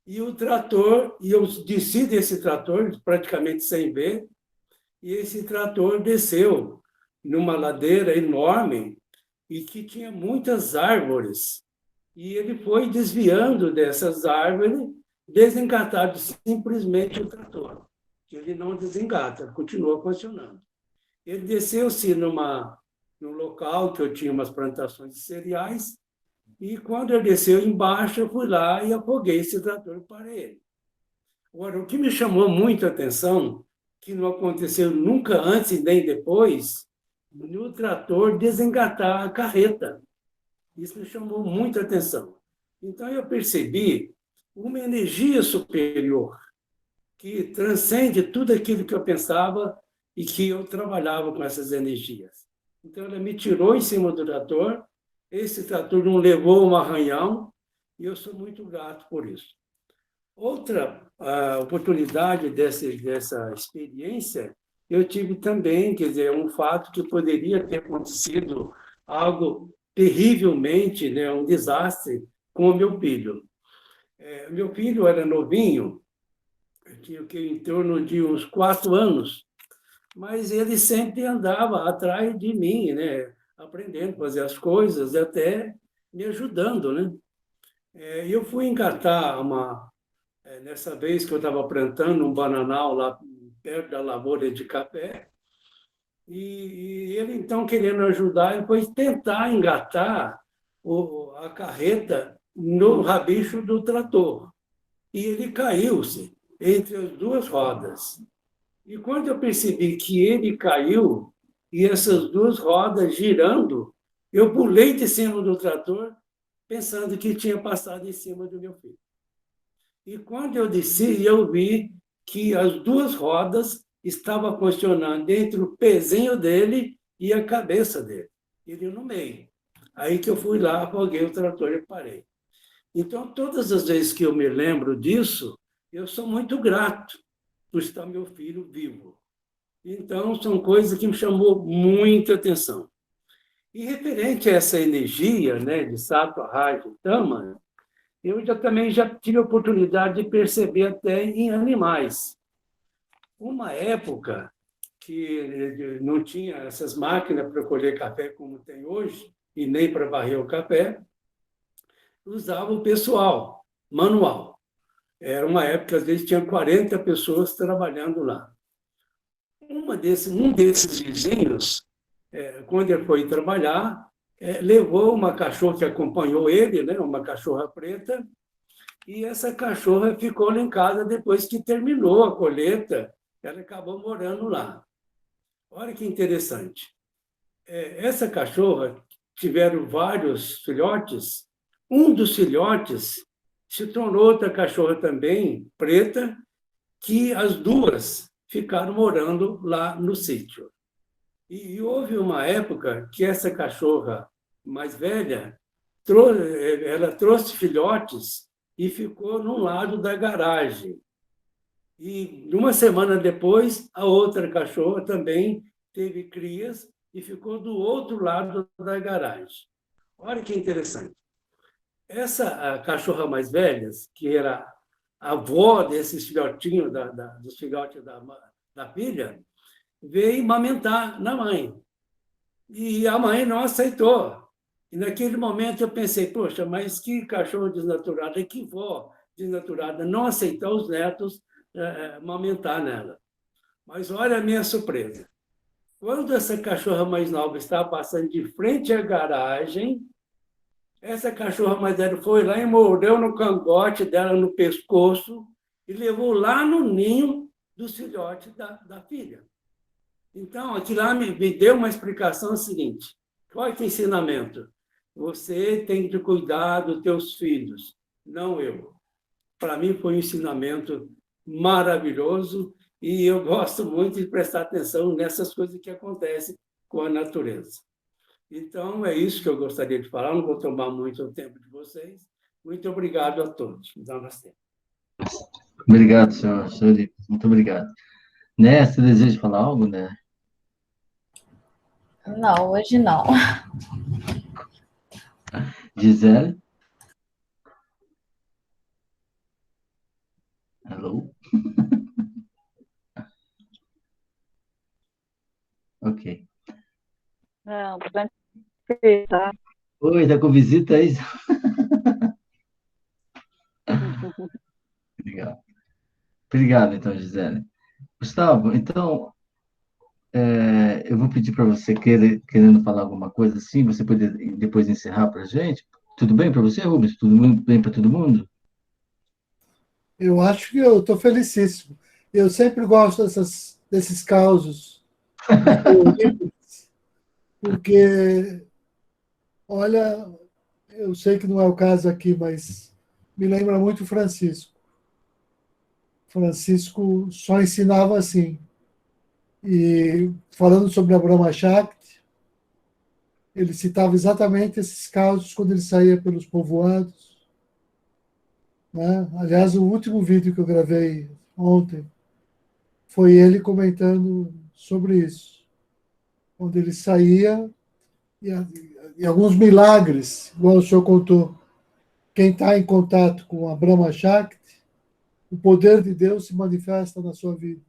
e o trator, e eu desci desse trator praticamente sem ver, e esse trator desceu numa ladeira enorme e que tinha muitas árvores. E ele foi desviando dessas árvores, desengatado simplesmente o trator. Ele não desengata, continua funcionando. Ele desceu-se num local que eu tinha umas plantações de cereais, e quando ele desceu embaixo, eu fui lá e afoguei esse trator para ele. Agora, o que me chamou muito a atenção, que não aconteceu nunca antes nem depois, no trator desengatar a carreta. Isso me chamou muita atenção. Então, eu percebi uma energia superior que transcende tudo aquilo que eu pensava e que eu trabalhava com essas energias. Então, ela me tirou em cima do trator, esse trator não levou um arranhão, e eu sou muito grato por isso. Outra oportunidade dessa experiência, eu tive também, quer dizer, um fato que poderia ter acontecido algo terrivelmente, né, um desastre com o meu filho. Meu filho era novinho, tinha em torno de uns 4 anos, mas ele sempre andava atrás de mim, né, aprendendo a fazer as coisas e até me ajudando, né? Eu fui engatar nessa vez que eu estava plantando um bananal lá perto da lavoura de café, e ele, então, querendo ajudar, ele foi tentar engatar a carreta no rabicho do trator. E ele caiu-se entre as duas rodas. E quando eu percebi que ele caiu, e essas duas rodas girando, eu pulei de cima do trator, pensando que tinha passado em cima do meu filho. E quando eu desci, eu vi que as duas rodas estavam funcionando entre o pezinho dele e a cabeça dele. Ele no meio. Aí que eu fui lá, afoguei o trator e parei. Então, todas as vezes que eu me lembro disso, eu sou muito grato por estar meu filho vivo. Então, são coisas que me chamou muita atenção. E referente a essa energia, né, de Sattva, Raja e Tama, eu também já tive a oportunidade de perceber até em animais. Uma época que não tinha essas máquinas para colher café como tem hoje, e nem para varrer o café, usava o pessoal, manual. Era uma época, às vezes, tinha 40 pessoas trabalhando lá. Um desses vizinhos, quando ele foi trabalhar, levou uma cachorra que acompanhou ele, né, uma cachorra preta, e essa cachorra ficou lá em casa depois que terminou a colheita, ela acabou morando lá. Olha que interessante. Essa cachorra tiveram vários filhotes. Um dos filhotes se tornou outra cachorra também, preta, que as duas ficaram morando lá no sítio. E houve uma época que essa cachorra mais velha, ela trouxe filhotes e ficou num lado da garagem. E uma semana depois, a outra cachorra também teve crias e ficou do outro lado da garagem. Olha que interessante. Essa cachorra mais velha, que era a avó desses filhotinhos, dos filhotes da filha, veio amamentar na mãe. E a mãe não aceitou. E naquele momento eu pensei, poxa, mas que cachorro desnaturado, que vó desnaturada, não aceitar os netos amamentar nela. Mas olha a minha surpresa. Quando essa cachorra mais nova estava passando de frente à garagem, essa cachorra mais velha foi lá e mordeu no cangote dela, no pescoço, e levou lá no ninho dos filhotes da filha. Então, aquilo lá me deu uma explicação seguinte. Olha que ensinamento. Você tem que cuidar dos teus filhos, não eu. Para mim foi um ensinamento maravilhoso e eu gosto muito de prestar atenção nessas coisas que acontecem com a natureza. Então, é isso que eu gostaria de falar. Não vou tomar muito o tempo de vocês. Muito obrigado a todos. Namastê. Obrigado, senhor Lipe. Muito obrigado. Né, você deseja falar algo, né? Não, hoje não. Gisele? Alô? Ok. Não, tranquilo, tá? Oi, tá com visita aí? Legal. Obrigado, então, Gisele. Gustavo, então, eu vou pedir para você, querendo falar alguma coisa assim, você poder depois encerrar para a gente. Tudo bem para você, Rubens? Tudo bem para todo mundo? Eu acho que eu estou felicíssimo. Eu sempre gosto desses causos, porque, olha, eu sei que não é o caso aqui, mas me lembra muito Francisco. Francisco só ensinava assim. E falando sobre a Brahma Shakti, ele citava exatamente esses casos quando ele saía pelos povoados. né? Aliás, o último vídeo que eu gravei ontem foi ele comentando sobre isso, onde ele saía e alguns milagres, igual o senhor contou. Quem está em contato com a Brahma Shakti, o poder de Deus se manifesta na sua vida,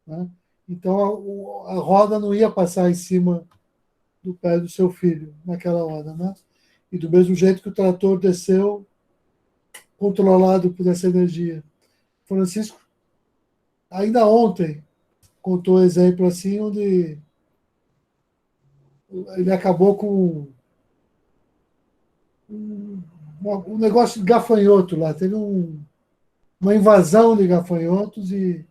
né? Então a roda não ia passar em cima do pé do seu filho naquela hora, né? E do mesmo jeito que o trator desceu, controlado por essa energia. Francisco, ainda ontem, contou um exemplo assim, onde ele acabou com um negócio de gafanhoto lá. Teve uma invasão de gafanhotos e,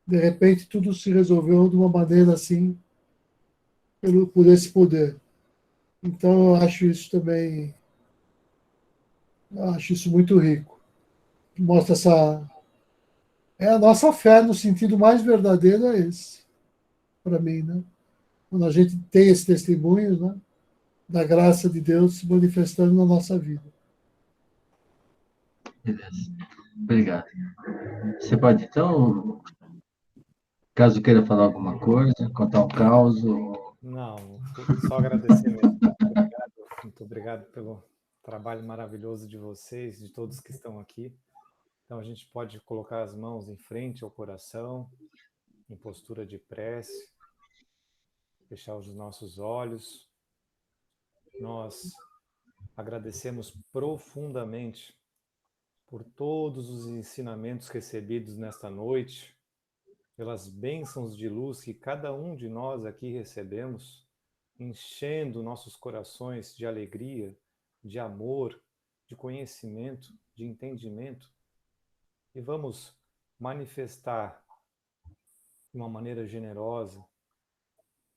de repente, tudo se resolveu de uma maneira assim, por esse poder. Então, eu acho isso também, eu acho isso muito rico. Mostra essa. É a nossa fé no sentido mais verdadeiro, é esse, para mim, né? Quando a gente tem esse testemunho, né, da graça de Deus se manifestando na nossa vida. Beleza. Obrigado. Você pode, então, caso queira falar alguma coisa, contar um caos, ou... Não, só agradecer mesmo. Muito obrigado pelo trabalho maravilhoso de vocês, de todos que estão aqui. Então a gente pode colocar as mãos em frente ao coração, em postura de prece, fechar os nossos olhos. Nós agradecemos profundamente por todos os ensinamentos recebidos nesta noite, pelas bênçãos de luz que cada um de nós aqui recebemos, enchendo nossos corações de alegria, de amor, de conhecimento, de entendimento. E vamos manifestar de uma maneira generosa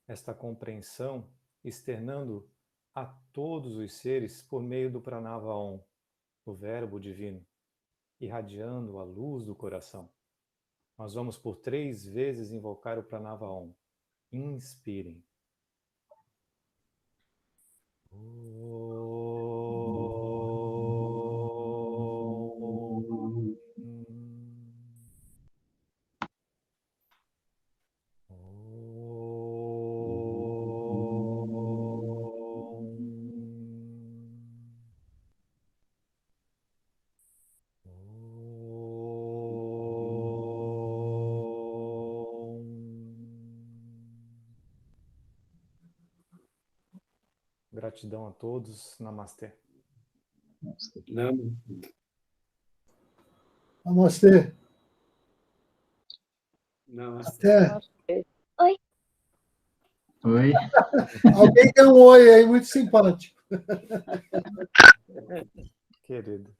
esta compreensão, externando a todos os seres por meio do Pranava Om, o Verbo Divino, irradiando a luz do coração. Nós vamos por 3 vezes invocar o Pranava Om. Inspirem. Gratidão a todos. Namastê. Não. Namastê. Não. Até. Oi. Oi? Alguém deu um oi aí, muito simpático. Querido.